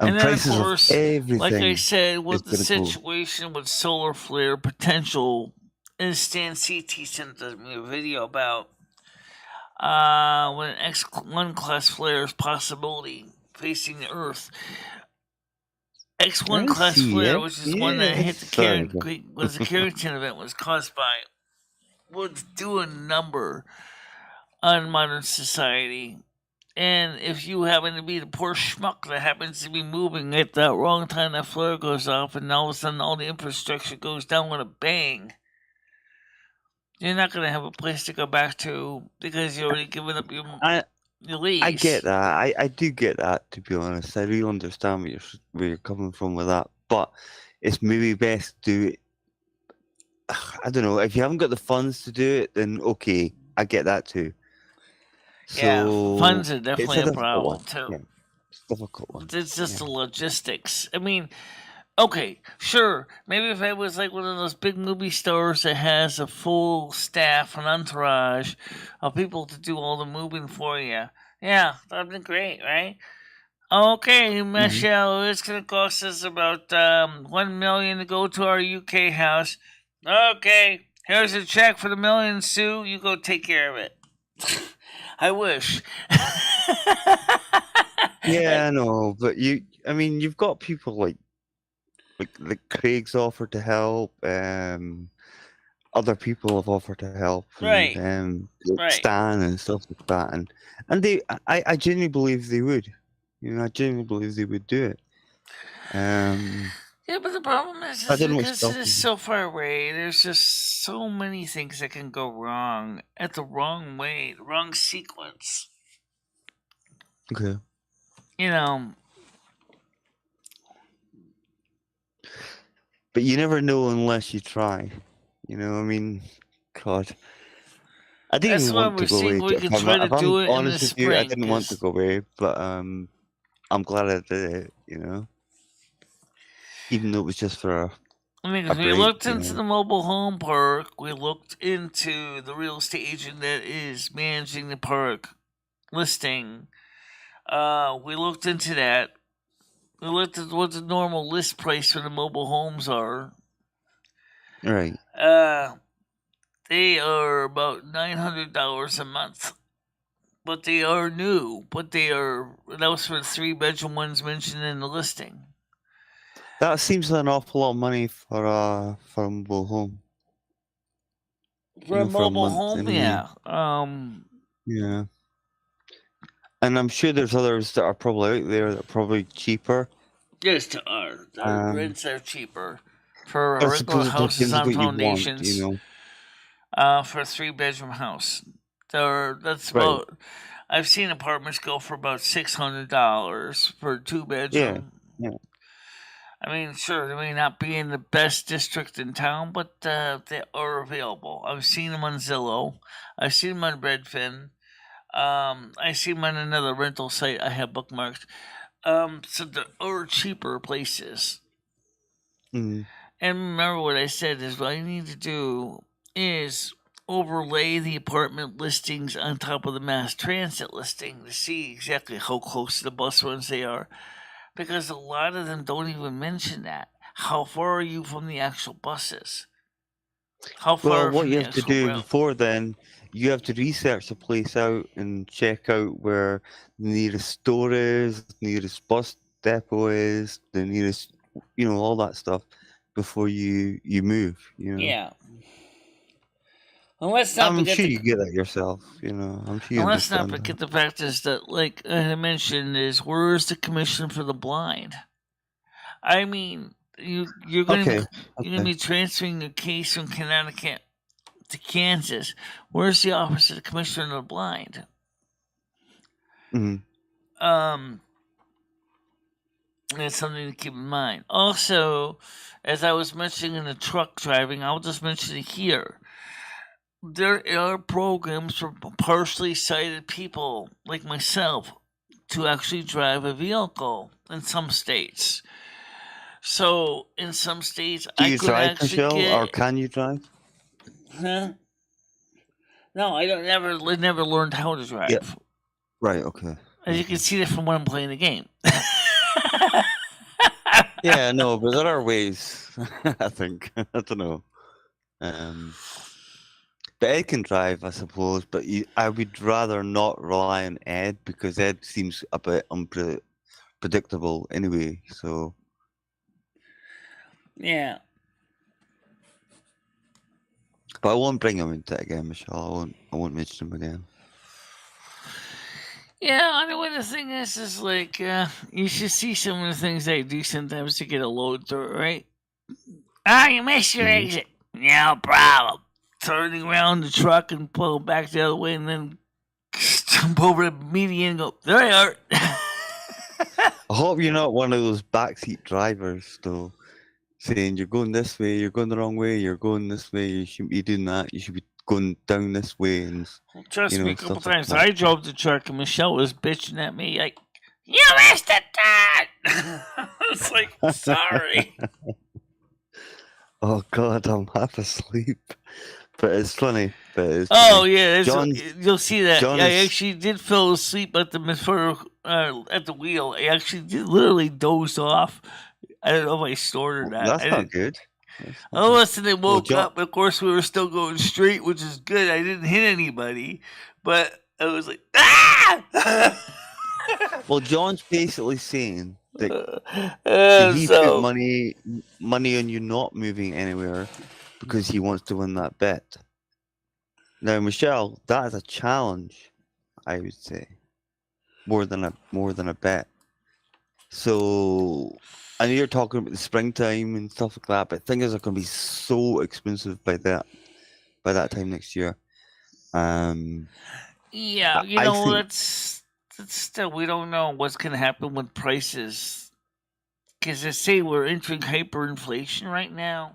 A: And then, of
B: Prices
A: course,
B: everything.
A: like I said,
B: is
A: with the
B: gonna go.
A: situation with solar flare potential, and Stan CT sent me a video about when X1 class flares possibility facing the Earth. X1
B: I
A: class
B: see
A: flare,
B: it.
A: which is one that hit the
B: Sorry.
A: Carrington event, was caused by, would do a number on modern society. And if you happen to be the poor schmuck that happens to be moving at that wrong time, that flare goes off, and all of a sudden all the infrastructure goes down with a bang, you're not going to have a place to go back to because you already given up your lease.
B: I get that. I do get that. To be honest, I really understand where you're coming from with that. But it's maybe best to do it. I don't know. If you haven't got the funds to do it, then okay, I get that too.
A: Yeah,
B: So
A: funds are
B: it's
A: definitely
B: a
A: a
B: difficult
A: problem
B: one.
A: too.
B: Yeah, it's a difficult one.
A: It's just
B: Yeah.
A: the logistics. I mean, okay, sure. Maybe if I was like one of those big movie stars that has a full staff and entourage of people to do all the moving for you, yeah, that'd be great, right? Okay, Michelle, it's gonna cost us about $1 million to go to our UK house. Okay, here's a check for the million, Sue. You go take care of it. I wish.
B: Yeah, I know, but I mean, you've got people like Craig's offered to help. Other people have offered to help,
A: Right.
B: and
A: Right.
B: Stan and stuff like that, and I genuinely believe they would. You know, I genuinely believe they would do it.
A: Yeah, but the problem is
B: I don't know what's
A: because it
B: stopping
A: is
B: them.
A: so far away, there's just so many things that can go wrong at the wrong way, the wrong sequence.
B: Okay.
A: You know,
B: But you never know unless you try. You know, I mean, God. I didn't
A: that's
B: even
A: why
B: want
A: we're
B: to go
A: seeing
B: away.
A: we can try to
B: If I'm
A: do it in the
B: honest with you, I
A: spring.
B: didn't want to
A: 'Cause-
B: go away, but I'm glad I did it, you know. Even though it was just for
A: I mean,
B: a
A: 'cause we
B: break,
A: looked
B: you
A: into
B: know.
A: the mobile home park, we looked into the real estate agent that is managing the park listing. We looked into that. We looked at what the normal list price for the mobile homes are.
B: Right.
A: They are about $900 a month, but they are new. But they are that was for the 3-bedroom ones mentioned in the listing.
B: That seems an awful lot of money for a mobile home.
A: For
B: You
A: a
B: know, for a
A: mobile
B: month
A: home,
B: anyway.
A: yeah.
B: Yeah. And I'm sure there's others that are probably out there that are probably cheaper.
A: Yes, to our rents are cheaper for
B: I
A: regular
B: suppose it
A: houses
B: depends
A: on
B: what you want,
A: foundations.
B: you know.
A: For a 3-bedroom house, that's
B: Right.
A: about. I've seen apartments go for about $600 for a 2-bedroom.
B: Yeah.
A: I mean, sure, they may not be in the best district in town, but they are available. I've seen them on Zillow. I've seen them on Redfin. I see them on another rental site I have bookmarked. So there are cheaper places.
B: Mm.
A: And remember what I said is what I need to do is overlay the apartment listings on top of the mass transit listing to see exactly how close to the bus runs they are. because a lot of them don't even mention that. How far are you from the actual buses? How far
B: Well, what
A: from
B: you
A: the
B: have to
A: actual
B: do
A: route?
B: before then, you have to research the place out and check out where the nearest store is, the nearest bus depot is, the nearest, all that stuff before you move.
A: Yeah. And let's not
B: I'm
A: forget
B: sure
A: the
B: you get that yourself. I'm sure you
A: and let's not
B: understand that.
A: forget the fact is that, like I mentioned, is where is the commission for the blind? I mean, you're going to
B: Okay.
A: be transferring a case from Connecticut to Kansas. Where's the office of the commissioner of the blind?
B: Hmm.
A: That's something to keep in mind. Also, as I was mentioning in the truck driving, I'll just mention it here. There are programs for partially sighted people like myself to actually drive a vehicle in some states. So in some states,
B: Do
A: I
B: you
A: could
B: drive,
A: actually
B: Michelle, or
A: get.
B: can you drive?
A: Huh? No, I don't. Never learned how to
B: Yeah.
A: drive.
B: Right. Okay.
A: As you can see that from when I'm playing the game.
B: Yeah, no, but there are ways. I think. I don't know. But Ed can drive, I suppose. But I would rather not rely on Ed because Ed seems a bit unpredictable anyway. So
A: Yeah.
B: but I won't bring him into it again, Michelle. I won't mention him again.
A: Yeah, anyway, the thing is like, you should see some of the things I do sometimes to get a load through, right? Ah, you missed your
B: Mhm.
A: exit. No problem. Turning around the truck and pull back the other way and then jump over the median and go, there you are.
B: I hope you're not one of those backseat drivers, though, saying you're going this way, you're going the wrong way, you're going this way, you shouldn't be doing that, you should be going down this way, and
A: Trust me, a couple
B: stuff like
A: times
B: that.
A: I drove the truck and Michelle was bitching at me like, you missed it, Dad! It's like, sorry.
B: Oh God, I'm half asleep. But it's funny.
A: Oh yeah,
B: John's
A: you'll see that.
B: John
A: I
B: is
A: actually did fall asleep at the wheel. I actually did literally dozed off. I don't know if I snored or not.
B: that's
A: I
B: not
A: didn't.
B: good. That's not
A: All
B: good.
A: of a sudden, I
B: Well,
A: woke up. Of course, we were still going straight, which is good. I didn't hit anybody, but I was like, ah!
B: well, John's basically saying that he put
A: So
B: money on you not moving anywhere because he wants to win that bet. Now, Michelle, that is a challenge, I would say, more than a bet. So I know you're talking about the springtime and stuff like that, but things are going to be so expensive by that time next year.
A: yeah,
B: I think,
A: that's still we don't know what's gonna happen with prices because they say we're entering hyperinflation right now.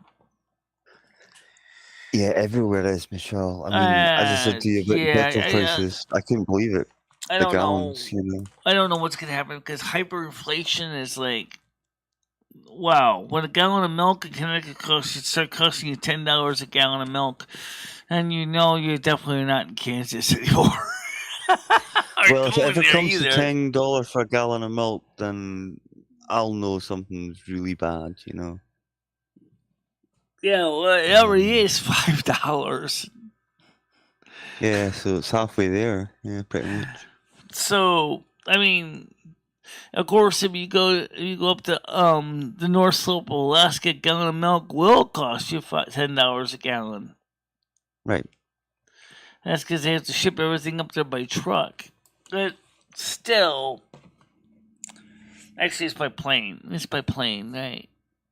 B: yeah, everywhere is, Michelle. I mean, as I said to you about the petrol prices, I couldn't believe it.
A: I
B: The
A: don't know.
B: gallons,
A: I don't know what's gonna happen because hyperinflation is like, wow. When a gallon of milk in Connecticut start costing you $10 a gallon of milk, and you're definitely not in Kansas anymore. Or
B: Well, if it
A: going
B: ever
A: there
B: comes to
A: either.
B: $10 for a gallon of milk, then I'll know something's really bad.
A: Yeah, well, it already is $5.
B: Yeah, so it's halfway there. Yeah, pretty much.
A: So I mean, of course, if you go up to the North Slope of Alaska, a gallon of milk will cost you $10 a gallon.
B: Right.
A: That's because they have to ship everything up there by truck. But still, actually, it's by plane. It's by plane, right?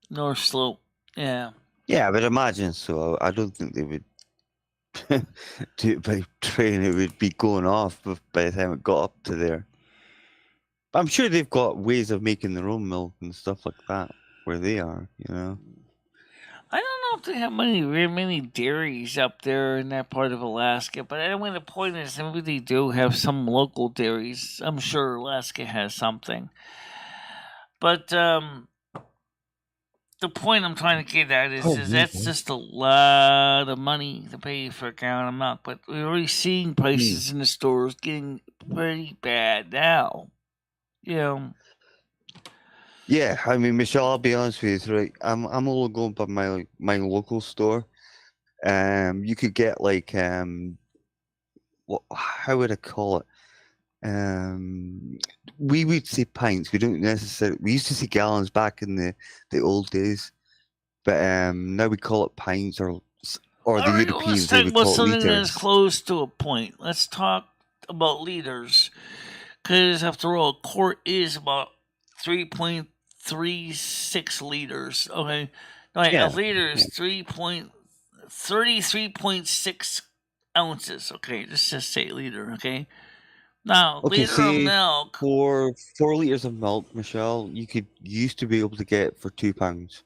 A: North Slope, yeah.
B: Yeah, I would imagine so. I don't think they would do it by train. It would be going off by the time it got up to there. But I'm sure they've got ways of making their own milk and stuff like that where they are.
A: I don't know if they have very many dairies up there in that part of Alaska, but anyway, the point is, maybe they do have some local dairies. I'm sure Alaska has something. But the point I'm trying to get at is that's just a lot of money to pay for a gallon of milk. But we're already seeing prices in the stores getting pretty bad now.
B: Yeah, I mean, Michelle, I'll be honest with you, right? I'm only going by my local store. You could get like how would I call it? Um, we would say pints. We don't necessarily. We used to say gallons back in the old days, but now we call it pints, or
A: All
B: the
A: right, well, let's
B: Europeans they
A: talk
B: would
A: about
B: call it
A: something that's
B: liters.
A: close to a point. Let's talk about liters, because after all, a quart is about 3.36 liters. Okay, no, wait, a
B: Yeah,
A: liter
B: yeah.
A: is 33.6 ounces. Okay, just say liter. Okay, now
B: Okay,
A: liter of
B: say
A: milk.
B: for 4 liters of milk, Michelle, you used to be able to get for £2.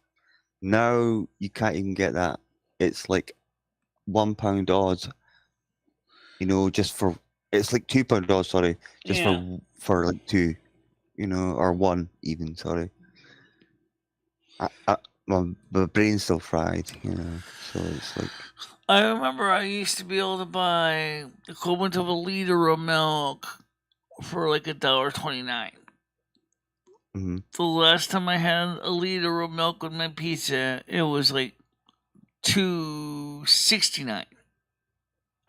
B: Now you can't even get that. It's like £1 odds. Just for it's like £2 odds. Sorry, just
A: Yeah.
B: for like two. Or one even. Sorry. My brain's still fried. So it's like.
A: I remember I used to be able to buy the equivalent of a liter of milk for like $1.29.
B: Mhm.
A: The last time I had a liter of milk with my pizza, it was like $2.69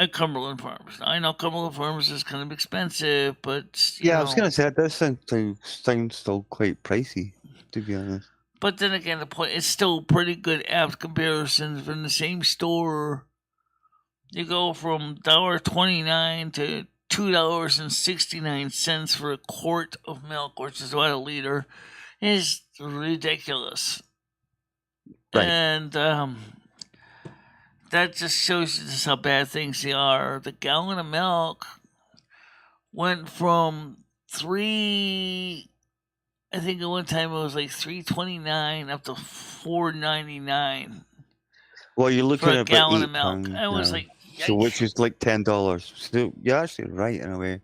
A: at Cumberland Farms. Now, I know Cumberland Farms is kind of expensive, but
B: Yeah, I was gonna say that does sound still quite pricey, to be honest.
A: But then again, the point it's still pretty good apt comparisons from the same store. You go from $1.29 to $2.69 for a quart of milk, which is about a liter, is ridiculous.
B: Right.
A: And that just shows you just how bad things are. The gallon of milk went from three. I think at one time it was like $3.29 up to $4.99
B: Well, you're
A: for
B: looking
A: a
B: at about
A: gallon of milk.
B: £8
A: I was
B: now.
A: like,
B: So which
A: yikes!
B: is like $10. So you're actually right in a way.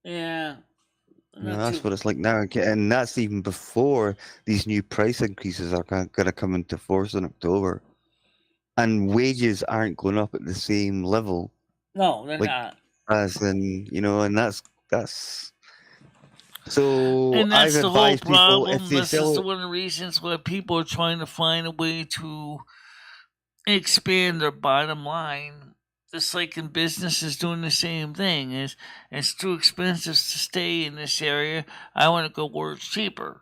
A: Yeah, not
B: That's
A: too.
B: what it's like now, and that's even before these new price increases are going to come into force in October, and wages aren't going up at the same level,
A: No, they're
B: like
A: not.
B: as in and that's. So
A: And
B: I've
A: that's the whole
B: advised people if
A: problem.
B: they
A: This is
B: sell it.
A: one of the reasons why people are trying to find a way to expand their bottom line. Just like in business is doing the same thing. Is it's too expensive to stay in this area. I want to go where it's cheaper.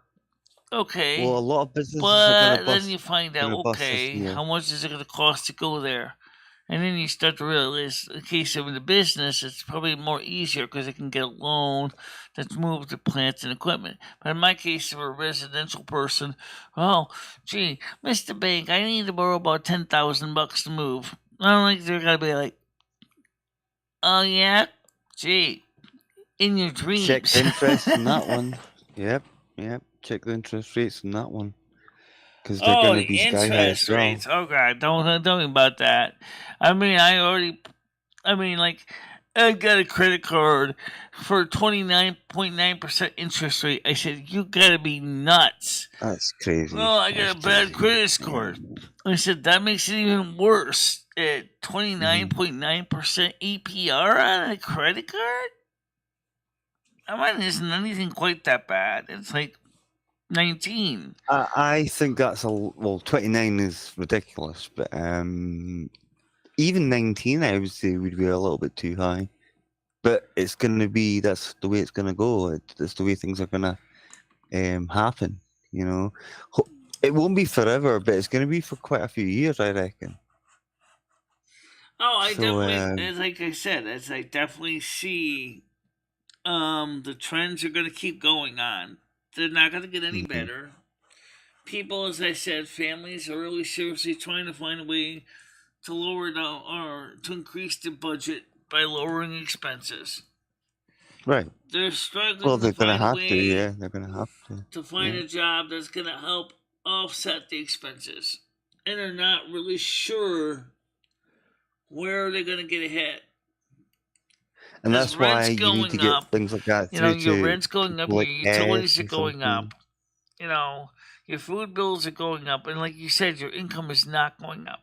B: Well,
A: Okay,
B: a lot of businesses are
A: but then you find out,
B: going to bust this
A: okay,
B: year.
A: how much is it going to cost to go there? And then you start to realize, in case of the business, it's probably more easier because they can get a loan that's moved to plants and equipment. But in my case, of a residential person, oh, gee, Mr. Bank, I need to borrow about $10,000 to move. I don't think they're gonna be like, oh yeah, gee, in your
B: Check
A: dreams.
B: the interest on that one. Yep, yep. Check the interest rates on that one because they're
A: Oh,
B: going
A: the
B: to be sky high as
A: interest
B: well.
A: rates. Oh God, don't tell me about that. I mean, like, I got a credit card for 29.9% interest rate. I said, you gotta be nuts.
B: That's crazy.
A: Well, I got
B: That's
A: a bad
B: crazy.
A: credit
B: Yeah.
A: score. I said, that makes it even worse. At
B: hmm
A: 29.9% APR on a credit card? I mean, isn't anything quite that bad. It's like 19.
B: I think that's 29 is ridiculous, but even 19, I would say would be a little bit too high. But it's going to be that's the way it's going to go. That's the way things are going to happen. You know, it won't be forever, but it's going to be for quite a few years, I reckon.
A: Oh, I
B: So
A: definitely, like I said, as I definitely see, the trends are going to keep going on. They're not going to get any
B: mhm.
A: better. People, as I said, families are really seriously trying to find a way to lower down or to increase the budget by lowering expenses.
B: Right.
A: They're
B: Well,
A: struggling to
B: they're going to
A: find a
B: have to. Yeah,
A: way
B: they're going to have to.
A: to find
B: Yeah.
A: a job that's going to help offset the expenses. And they're not really sure where they're going to get ahead.
B: And
A: Because
B: that's why
A: rent's
B: you need to
A: going
B: get
A: up.
B: things like that
A: You know,
B: through
A: your
B: to
A: rent's going up,
B: people
A: your
B: like
A: utilities
B: S
A: are
B: and
A: going
B: something.
A: up, you know, your food bills are going up. And like you said, your income is not going up.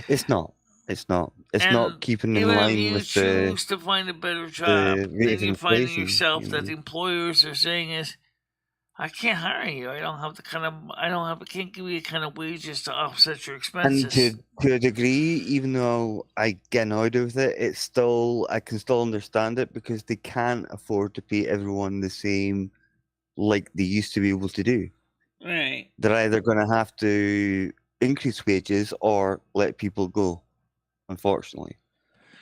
B: It's not. It's not. It's not
A: And
B: keeping in
A: even if
B: line
A: you
B: with the
A: choose to find a better job,
B: the rate
A: then
B: of
A: you find
B: inflation.
A: yourself that the employers are saying is, I can't hire you. I don't have the kind of I can't give you the kind of wages to offset your
B: And
A: expenses.
B: to a degree, even though I get annoyed with it, it's still I can still understand it because they can't afford to pay everyone the same like they used to be able to do.
A: Right.
B: They're either going to have to increase wages or let people go, unfortunately.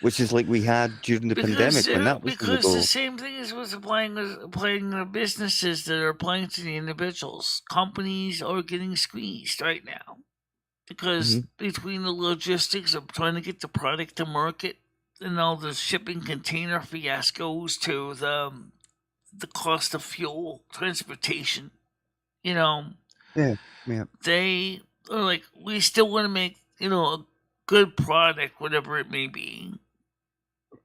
B: Which is like we had during the pandemic when that was going to
A: Because the
B: go.
A: same thing is what's applying to businesses that are applying to the individuals. Companies are getting squeezed right now because
B: Mhm.
A: between the logistics of trying to get the product to market and all the shipping container fiascos to the cost of fuel, transportation, you know,
B: Yeah, yeah.
A: they are like, we still want to make, a good product, whatever it may be.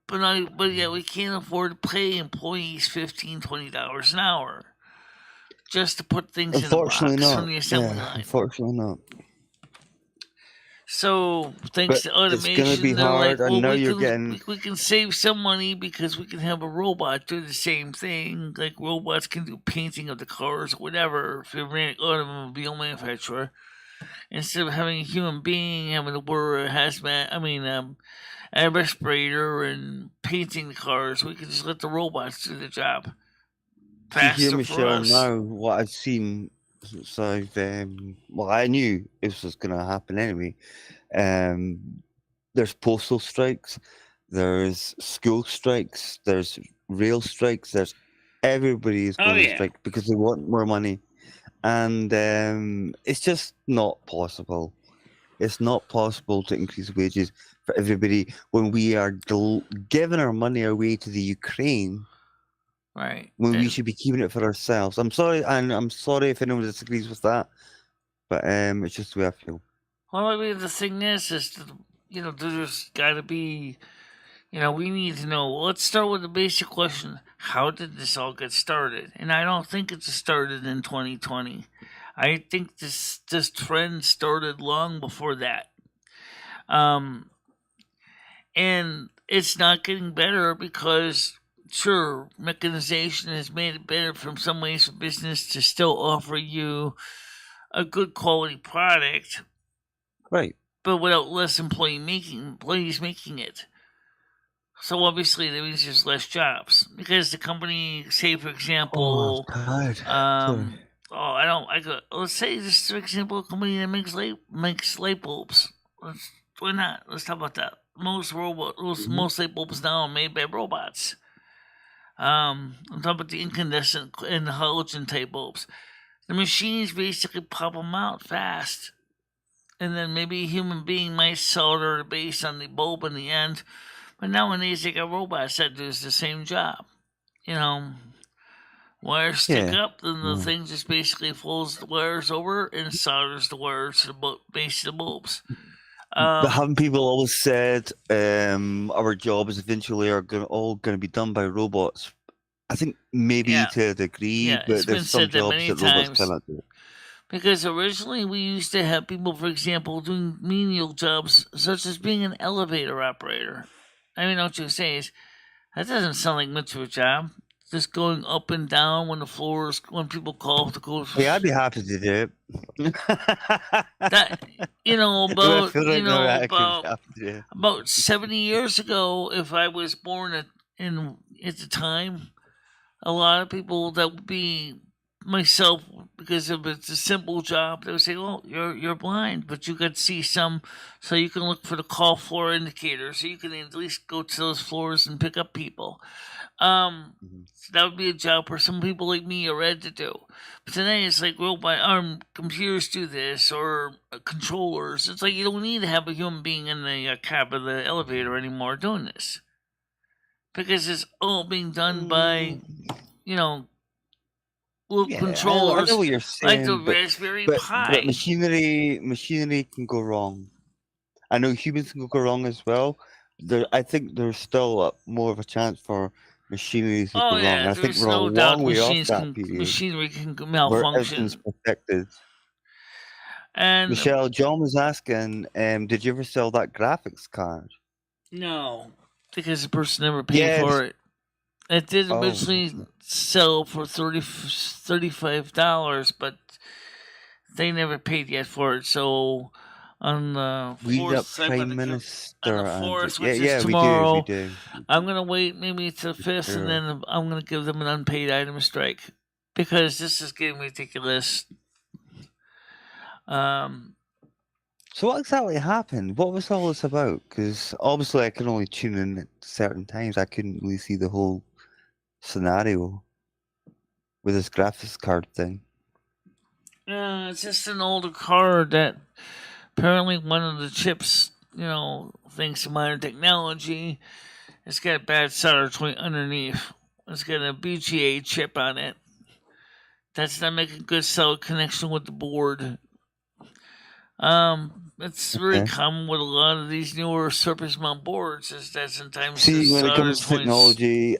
A: But yeah, we can't afford to pay employees $15-$20 an hour just to put things in a
B: Unfortunately
A: box from
B: not.
A: the assembly
B: Yeah,
A: line.
B: unfortunately not.
A: So thanks
B: But
A: to
B: it's going to be
A: automation, they're like,
B: hard.
A: well,
B: And now you're getting.
A: we can save some money because we can have a robot do the same thing. Like robots can do painting of the cars or whatever. If you're an automobile manufacturer, instead of having a human being having to wear a hazmat, a respirator and painting the cars, we can just let the robots do the job
B: See here,
A: faster for
B: Michelle,
A: us.
B: now what I've seen. So well, I knew this was going to happen anyway. Um, there's postal strikes, there's school strikes, there's rail strikes, there's everybody is
A: Oh
B: going to
A: yeah.
B: strike because they want more money, and it's just not possible. It's not possible to increase wages for everybody when we are giving our money away to the Ukraine
A: Right.
B: when we
A: And
B: should be keeping it for ourselves. I'm sorry, and I'm sorry if anyone disagrees with that, but it's just the way I feel.
A: well, the thing is that, there's got to be, we need to know. Let's start with the basic question: how did this all get started? And I don't think it started in 2020. I think this trend started long before that. Um, and it's not getting better because sure, mechanization has made it better from some ways for business to still offer you a good quality product,
B: Right.
A: but without less employees making it. So obviously there means there's less jobs because the company, say for
B: Oh,
A: example,
B: I'm tired. Sorry.
A: um, let's say just for example, a company that makes light bulbs. Why not? Let's talk about that.
B: Mhm.
A: Most light bulbs now are made by robots. I'm talking about the incandescent and the halogen type bulbs. The machines basically pop them out fast, and then maybe a human being might solder the base on the bulb in the end. But nowadays they got robots that do the same job. You know, wires stick
B: Yeah.
A: up, then the
B: Yeah.
A: thing just basically folds the wires over and solders the wires to the base of the bulbs.
B: But haven't people always said our jobs eventually are all going to be done by robots? I think maybe
A: Yeah,
B: to a degree,
A: yeah, it's
B: but
A: been
B: there's some
A: said that
B: jobs
A: many
B: that robots
A: times.
B: cannot do.
A: Because originally we used to have people, for example, doing menial jobs such as being an elevator operator. I mean, what you say is that doesn't sound like much of a job. Just going up and down when people call to go.
B: Yeah, I'd be happy to do it.
A: That
B: The way I feel right now, I could be happy to do it.
A: about 70 years ago, if I was born at the time, a lot of people that would be myself, because if it's a simple job, they would say, "Oh, you're blind, but you could see some, so you can look for the call floor indicator, so you can at least go to those floors and pick up people."
B: Mhm.
A: So that would be a job for some people like me or Ed to do. But today it's like, well, my computers do this or controllers. It's like you don't need to have a human being in the cab of the elevator anymore doing this because it's all being done by,
B: Mm,
A: you know, little
B: yeah, I know
A: controllers
B: what you're
A: like the
B: saying,
A: Raspberry
B: but
A: Pi.
B: machinery can go wrong. I know humans can go wrong as well. I think there's still more of a chance for machinery to
A: Oh
B: go wrong.
A: yeah,
B: I think
A: there's
B: we're a
A: no doubt
B: long way off that period
A: machinery can
B: where everything's
A: malfunction.
B: perfected.
A: And
B: Michelle, John was asking, did you ever sell that graphics card?
A: no, because the person never paid
B: Yes.
A: for it. It did
B: Oh,
A: originally sell for $35, but they never paid yet for it. So on the
B: we got
A: 4th, I'm
B: Prime
A: gonna give on the
B: Minister, Andrew.
A: 4th,
B: Yeah,
A: which is
B: yeah, we do, we
A: tomorrow.
B: do.
A: I'm gonna wait maybe till the 5th, and
B: Sure.
A: then I'm gonna give them an unpaid item strike because this is getting ridiculous.
B: So what exactly happened? What was all this about? Because obviously I can only tune in at certain times. I couldn't really see the whole scenario with this graphics card thing.
A: It's just an older car that apparently one of the chips, thanks to modern technology, it's got a bad solder joint underneath. It's got a BGA chip on it. That's not making good solid connection with the board. It's very
B: Okay.
A: common with a lot of these newer surface mount boards. Is that sometimes the
B: See, when it
A: solder
B: comes to
A: joints.
B: technology,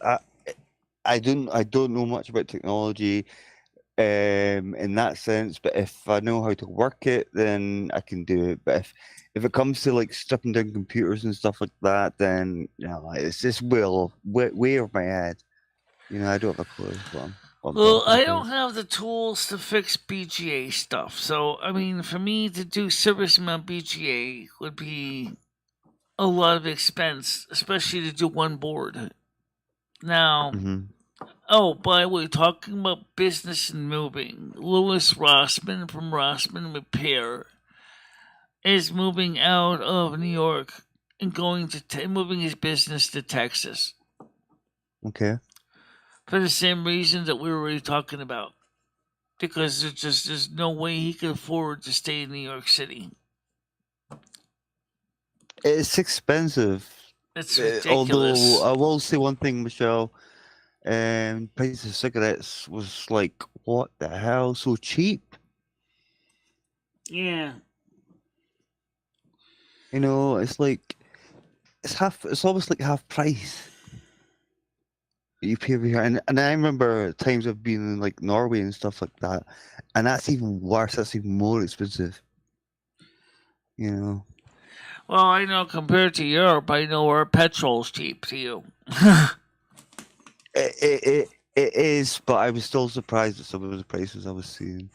B: I don't know much about technology in that sense, but if I know how to work it, then I can do it. But if it comes to like stripping down computers and stuff like that, then it's just way over my head. I don't have a clue what I'm
A: Well,
B: talking
A: I
B: about.
A: don't have the tools to fix BGA stuff. So, I mean, for me to do service mount BGA would be a lot of expense, especially to do one board. Now, oh, by the way, talking about business and moving, Louis Rossman from Rossman Repair is moving out of New York and going to moving his business to Texas.
B: Okay.
A: For the same reason that we were already talking about. Because there's no way he could afford to stay in New York City.
B: It's expensive.
A: It's ridiculous.
B: Although I will say one thing, Michelle. Price of cigarettes was like, what the hell, so cheap?
A: Yeah.
B: It's like it's almost like half price you pay over here. And I remember times I've been in like Norway and stuff like that, and that's even worse. That's even more expensive.
A: Well, I know compared to Europe, I know our petrol's cheap to you.
B: It is, but I was still surprised at some of the prices I was seeing.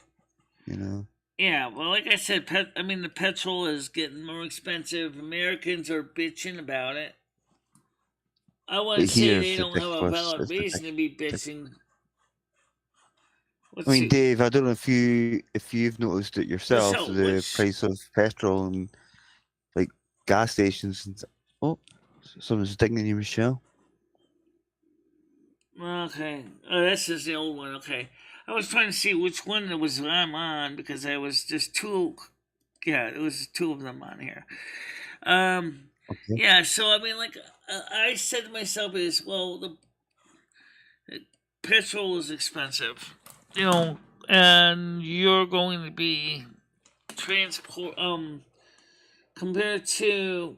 A: Yeah, well, like I said, the petrol is getting more expensive. Americans are bitching about it. I wouldn't say they don't have a valid reason to be bitching.
B: Dave, I don't know if you've noticed it yourself, the price of petrol and like gas stations. And someone's dinging you, Michelle.
A: Okay, this is the old one. Okay, I was trying to see which one it was I'm on because I was just two. Yeah, it was two of them on here. Okay. Yeah, so I said to myself is the petrol is expensive, and you're going to be transport compared to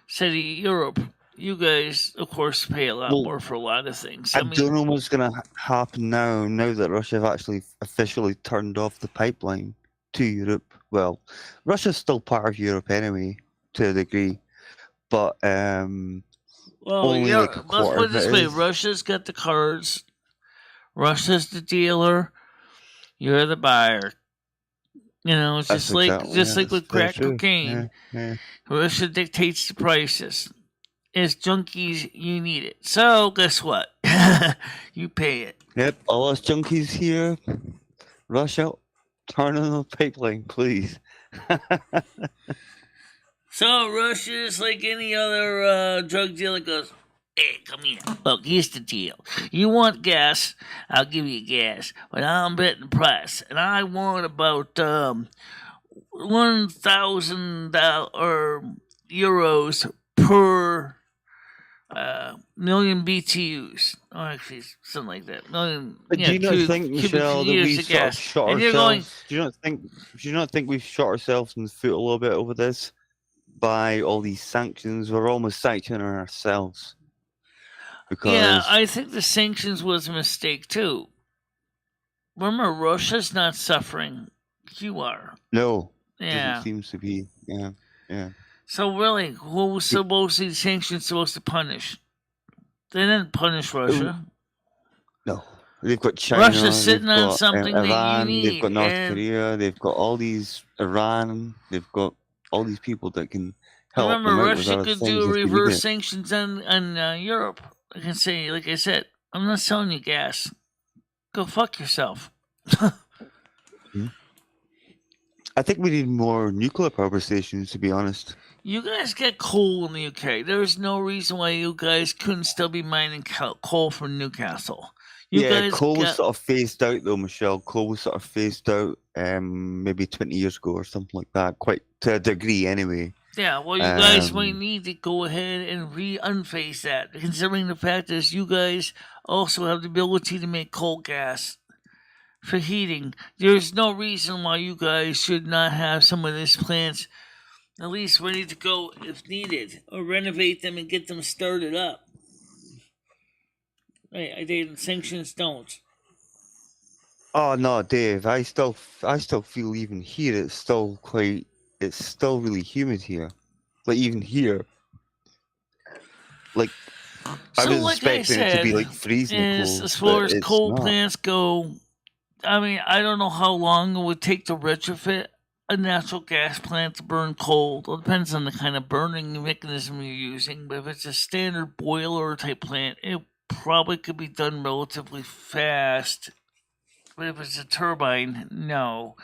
A: say Europe. You guys, of course, pay a lot more for a lot of things.
B: I don't know what's going to happen now that Russia have actually officially turned off the pipeline to Europe. Well, Russia's still part of Europe anyway, to a degree, but only like a quarter.
A: Let's put it this way: Russia's got the cards. Russia's the dealer. You're the buyer. It's just like with crack cocaine. Yeah. Russia dictates the prices. As junkies, you need it. So guess what? You pay it.
B: Yep, all us junkies here. Russia, turn on the pipeline, please.
A: So Russia is like any other drug dealer. Goes, hey, come here. Look, here's the deal. You want gas? I'll give you gas, but I'm betting the price, and I want about €1,000 per million BTUs, or actually something like that. Million.
B: But do you not think, Michelle, that we've sort of shot ourselves? Do you not think we've shot ourselves in the foot a little bit over this by all these sanctions? We're almost sanctioning ourselves.
A: Because I think the sanctions was a mistake too. Remember, Russia's not suffering. You are.
B: No. Yeah. It seems to be. Yeah.
A: So really, who was supposed to sanctions supposed to punish? They didn't punish Russia.
B: No. They've got China,
A: Russia's sitting
B: they've
A: on
B: got
A: something that you
B: Iran, they've got
A: need,
B: North
A: and
B: Korea, they've got all these Iran, they've got all these people that can help
A: remember
B: them out with
A: Russia
B: other
A: could
B: things
A: do
B: if they need
A: reverse
B: it.
A: sanctions on Europe. I can say, like I said, I'm not selling you gas. Go fuck yourself.
B: I think we need more nuclear power stations, to be honest.
A: You guys get coal in the UK. There's no reason why you guys couldn't still be mining coal from Newcastle. You
B: Yeah,
A: guys
B: coal was
A: got
B: sort of phased out though, Michelle. Coal was sort of phased out maybe 20 years ago or something like that, quite to a degree anyway.
A: yeah. Well, you guys might need to go ahead and unphase that, considering the fact is you guys also have the ability to make coal gas for heating. There's no reason why you guys should not have some of these plants at least ready to go if needed, or renovate them and get them started up. Right, I did sanctions don't.
B: Oh no, Dave, I still feel even here it's still really humid here. Like even here. Like I
A: So,
B: was
A: like I
B: expecting it to be
A: said,
B: like freezing
A: is
B: cold,
A: as
B: but
A: far as
B: it's
A: coal
B: not.
A: plants go, I mean, I don't know how long it would take to retrofit a natural gas plant to burn coal. It depends on the kind of burning mechanism you're using, but if it's a standard boiler type plant, it probably could be done relatively fast. But if it's a turbine, no.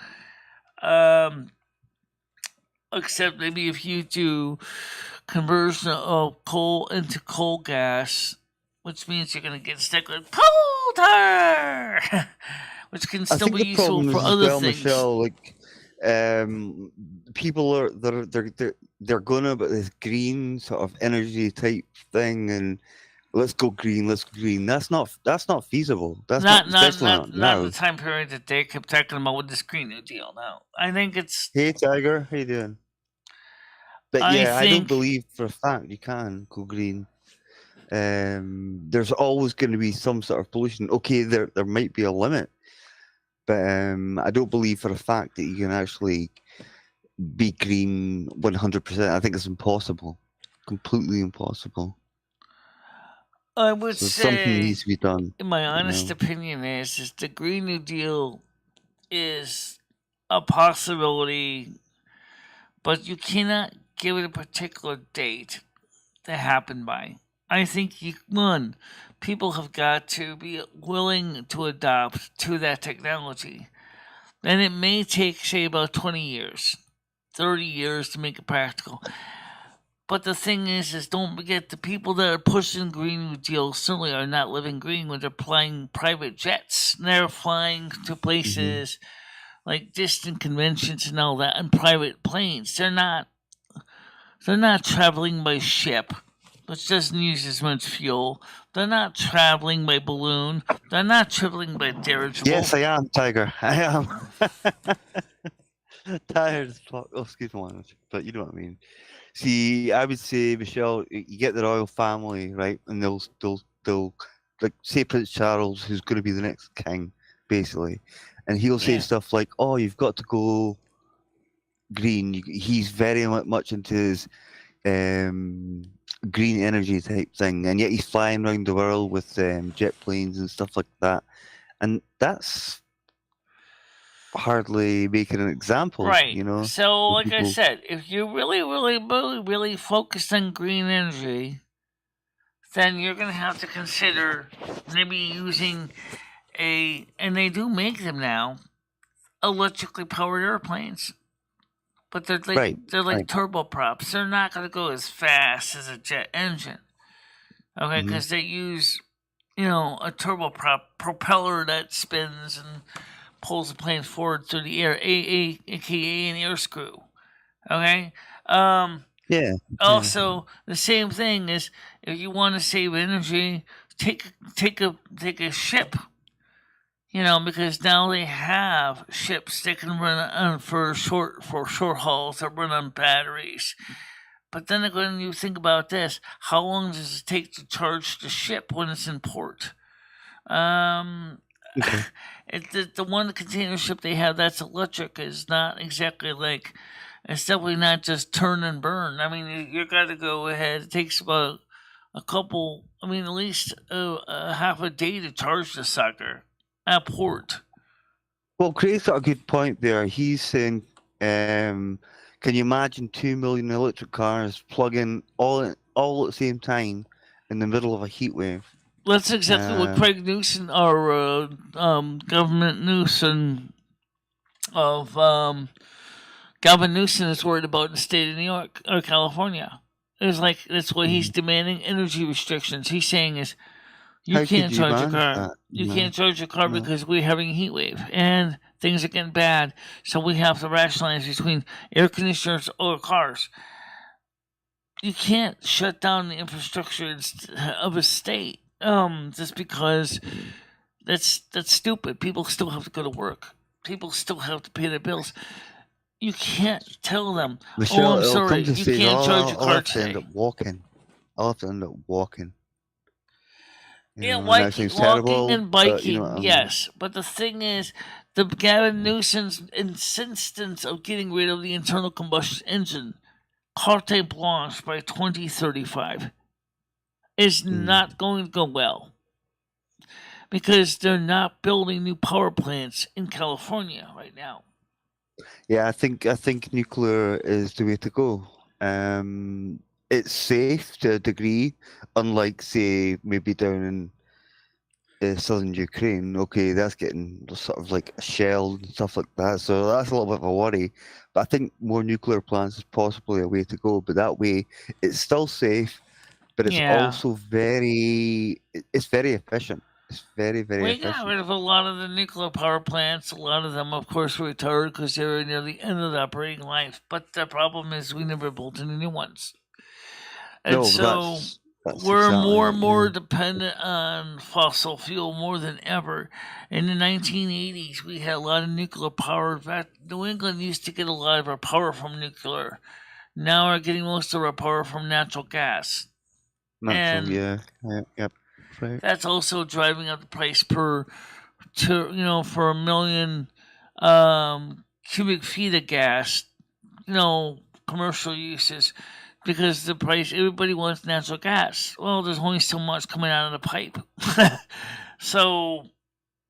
A: Except maybe if you do conversion of coal into coal gas, which means you're going to get stuck with colder, which can
B: I
A: still
B: think
A: be
B: the
A: useful
B: problem
A: for
B: is as
A: other
B: well,
A: things.
B: Michelle, like people are they're going about this green sort of energy type thing and let's go green, let's go green. That's not feasible. That's not especially not
A: Not in
B: now.
A: the time period that they kept talking about with this Green New Deal. Now, I think it's.
B: Hey Tiger, how you doing? But
A: I
B: yeah, I don't
A: think
B: believe for a fact you can go green. There's always going to be some sort of pollution. Okay, there might be a limit, but I don't believe for a fact that you can actually be green 100%. I think it's impossible, completely impossible.
A: I would
B: So something
A: say,
B: needs to be done.
A: in my
B: You
A: honest
B: know,
A: opinion, is the Green New Deal is a possibility, but you cannot give it a particular date to happen by. I think people have got to be willing to adopt to that technology. And it may take, say, about 20 years, 30 years to make it practical. But the thing is don't forget the people that are pushing Green New Deal certainly are not living green when they're flying private jets. They're flying to places like distant conventions and all that in private planes. They're not traveling by ship, which doesn't use as much fuel. They're not traveling by balloon. They're not traveling by dirigible.
B: yes, I am Tiger. I am tired as fuck. Oh, excuse my language, but you know what I mean. See, I would say, Michelle, you get the royal family, right, and they'll like say Prince Charles, who's going to be the next king, basically, and he'll say
A: Yeah.
B: stuff like, "Oh, you've got to go green." He's very much into his green energy type thing, and yet he's flying around the world with jet planes and stuff like that, and that's hardly making an example,
A: Right.
B: you know.
A: So,
B: of
A: like I
B: people.
A: said, if you're really focused on green energy, then you're going to have to consider maybe using and they do make them now, electrically powered airplanes. But they're like
B: Right.
A: turboprops. They're not going to go as fast as a jet engine. Okay,
B: Mhm.
A: because they use a turboprop propeller that spins and pulls the plane forward through the air, aka an air screw. Okay.
B: Yeah.
A: Also, the same thing is if you want to save energy, take a ship. Because now they have ships that can run on for short hauls that run on batteries. But then when you think about this, how long does it take to charge the ship when it's in port?
B: Okay.
A: The one container ship they have that's electric is not exactly like. It's definitely not just turn and burn. I mean, you got to go ahead. It takes about at least half a day to charge the sucker at port.
B: Well, Craig's got a good point there. He's saying, can you imagine 2 million electric cars plugging all at the same time in the middle of a heat wave?
A: That's exactly what Craig Newsom, our government Newsom of Gavin Newsom, is worried about in the state of New York or California. It's like that's why he's demanding energy restrictions. He's saying is you can't charge your car. You can't charge your car because we're having a heat wave and things are getting bad. So we have to rationalize between air conditioners or cars. You can't shut down the infrastructure of a state just because that's stupid. People still have to go to work. People still have to pay their bills. You can't tell them,
B: Michelle,
A: I'm sorry, you can't charge your car
B: I'll have
A: today.
B: to end up walking. I'll have to end up walking.
A: Walking and biking, yes. But the thing is, the Gavin Newsom's insistence of getting rid of the internal combustion engine, carte blanche by 2035, is not going to go well. Because they're not building new power plants in California right now.
B: Yeah, I think nuclear is the way to go. It's safe to a degree, unlike say maybe down in southern Ukraine. Okay, that's getting sort of like shelled and stuff like that, so that's a little bit of a worry. But I think more nuclear plants is possibly a way to go. But that way, it's still safe, but it's also very efficient. It's very, very efficient.
A: We got rid of a lot of the nuclear power plants. A lot of them, of course, were retired because they were near the end of the operating life. But the problem is we never built any new ones. And so we're more and more dependent on fossil fuel more than ever. In the 1980s, we had a lot of nuclear power. In fact, New England used to get a lot of our power from nuclear. Now we're getting most of our power from natural gas.
B: Yep. Right.
A: That's also driving up the price for a million cubic feet of gas, commercial uses, because the price, everybody wants natural gas. Well, there's only so much coming out of the pipe. So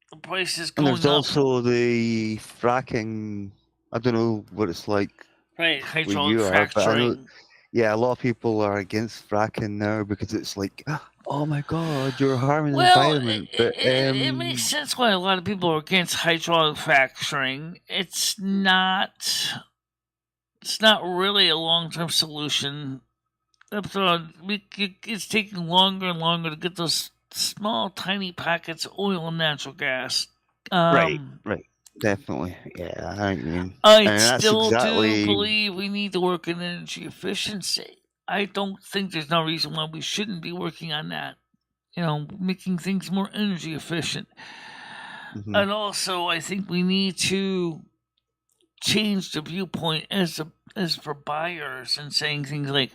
A: the price is going up.
B: And there's also the fracking. I don't know what it's like.
A: Right, hydraulic fracturing.
B: A lot of people are against fracking now because it's like, oh my God, you're harming the environment. But
A: it makes sense why a lot of people are against hydraulic fracturing. It's not really a long-term solution. It's taking longer and longer to get those small, tiny packets of oil and natural gas.
B: Right. Definitely. Yeah, I mean.
A: I still do believe we need to work on energy efficiency. I don't think there's no reason why we shouldn't be working on that. Making things more energy efficient. Mm-hmm. And also, I think we need to change the viewpoint as for buyers and saying things like,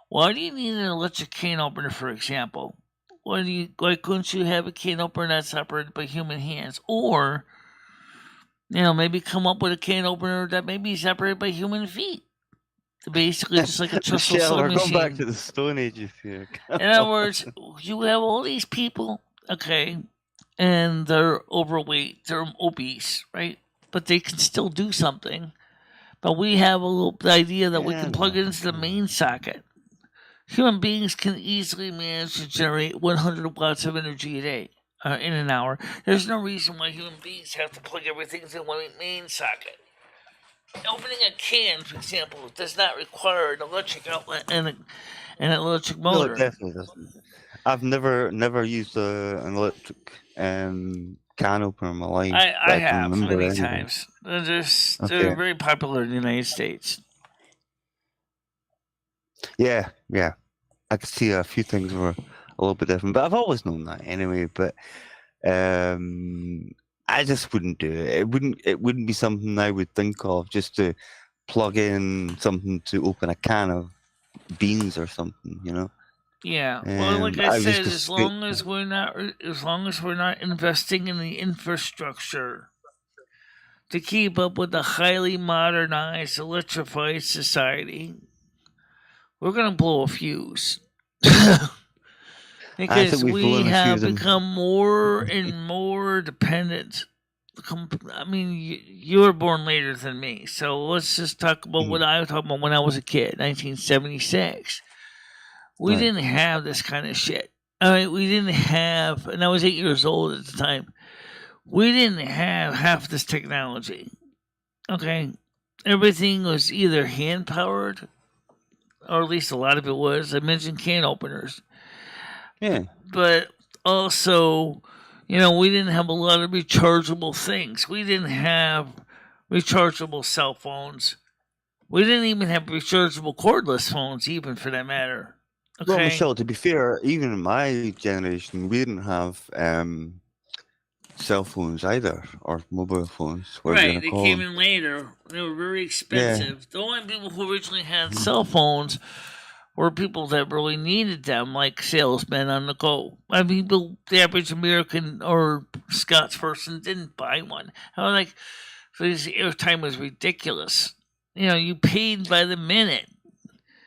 A: why do you need an electric can opener, for example? Why couldn't you have a can opener that's operated by human hands? Or maybe come up with a can opener that maybe is operated by human feet. Basically, just like a trestle sewing machine.
B: We're going back to the Stone Ages here.
A: In other words, you have all these people, okay, and they're overweight, they're obese, right? But they can still do something. But we have the idea that we can plug it into the main socket. Human beings can easily manage to generate 100 watts of energy a day. In an hour. There's no reason why human beings have to plug everything into one main socket. Opening a can, for example, does not require an electric outlet and an electric motor.
B: No, it definitely doesn't. I've never used an electric can opener in my life.
A: I have many times. They're very popular in the United States.
B: Yeah. I could see a few things were a little bit different, but I've always known that anyway. But I just wouldn't do it. It wouldn't be something I would think of just to plug in something to open a can of beans or something,
A: Yeah. Well, like I said, as long as we're not investing in the infrastructure to keep up with the highly modernized, electrified society, we're gonna blow a fuse. because
B: we've
A: we
B: learned a few
A: have
B: of them.
A: become more and more dependent. I mean, you were born later than me, so let's just talk about what I was talking about when I was a kid, 1976. We
B: Right.
A: didn't have this kind of shit. I mean, we didn't have, and I was 8 years old at the time. We didn't have half this technology. Okay, everything was either hand powered, or at least a lot of it was. I mentioned can openers.
B: Yeah.
A: But also, we didn't have a lot of rechargeable things. We didn't have rechargeable cell phones. We didn't even have rechargeable cordless phones, even for that matter. Okay?
B: Well, Michelle, to be fair, even in my generation, we didn't have cell phones either, or mobile phones, whatever you
A: Right,
B: want to
A: they
B: call
A: came
B: them.
A: in later. They were very expensive. The only people who originally had cell phones were people that really needed them, like salesmen on the go. I mean, the average American or Scots person didn't buy one. I was like, so this airtime was ridiculous. You paid by the minute.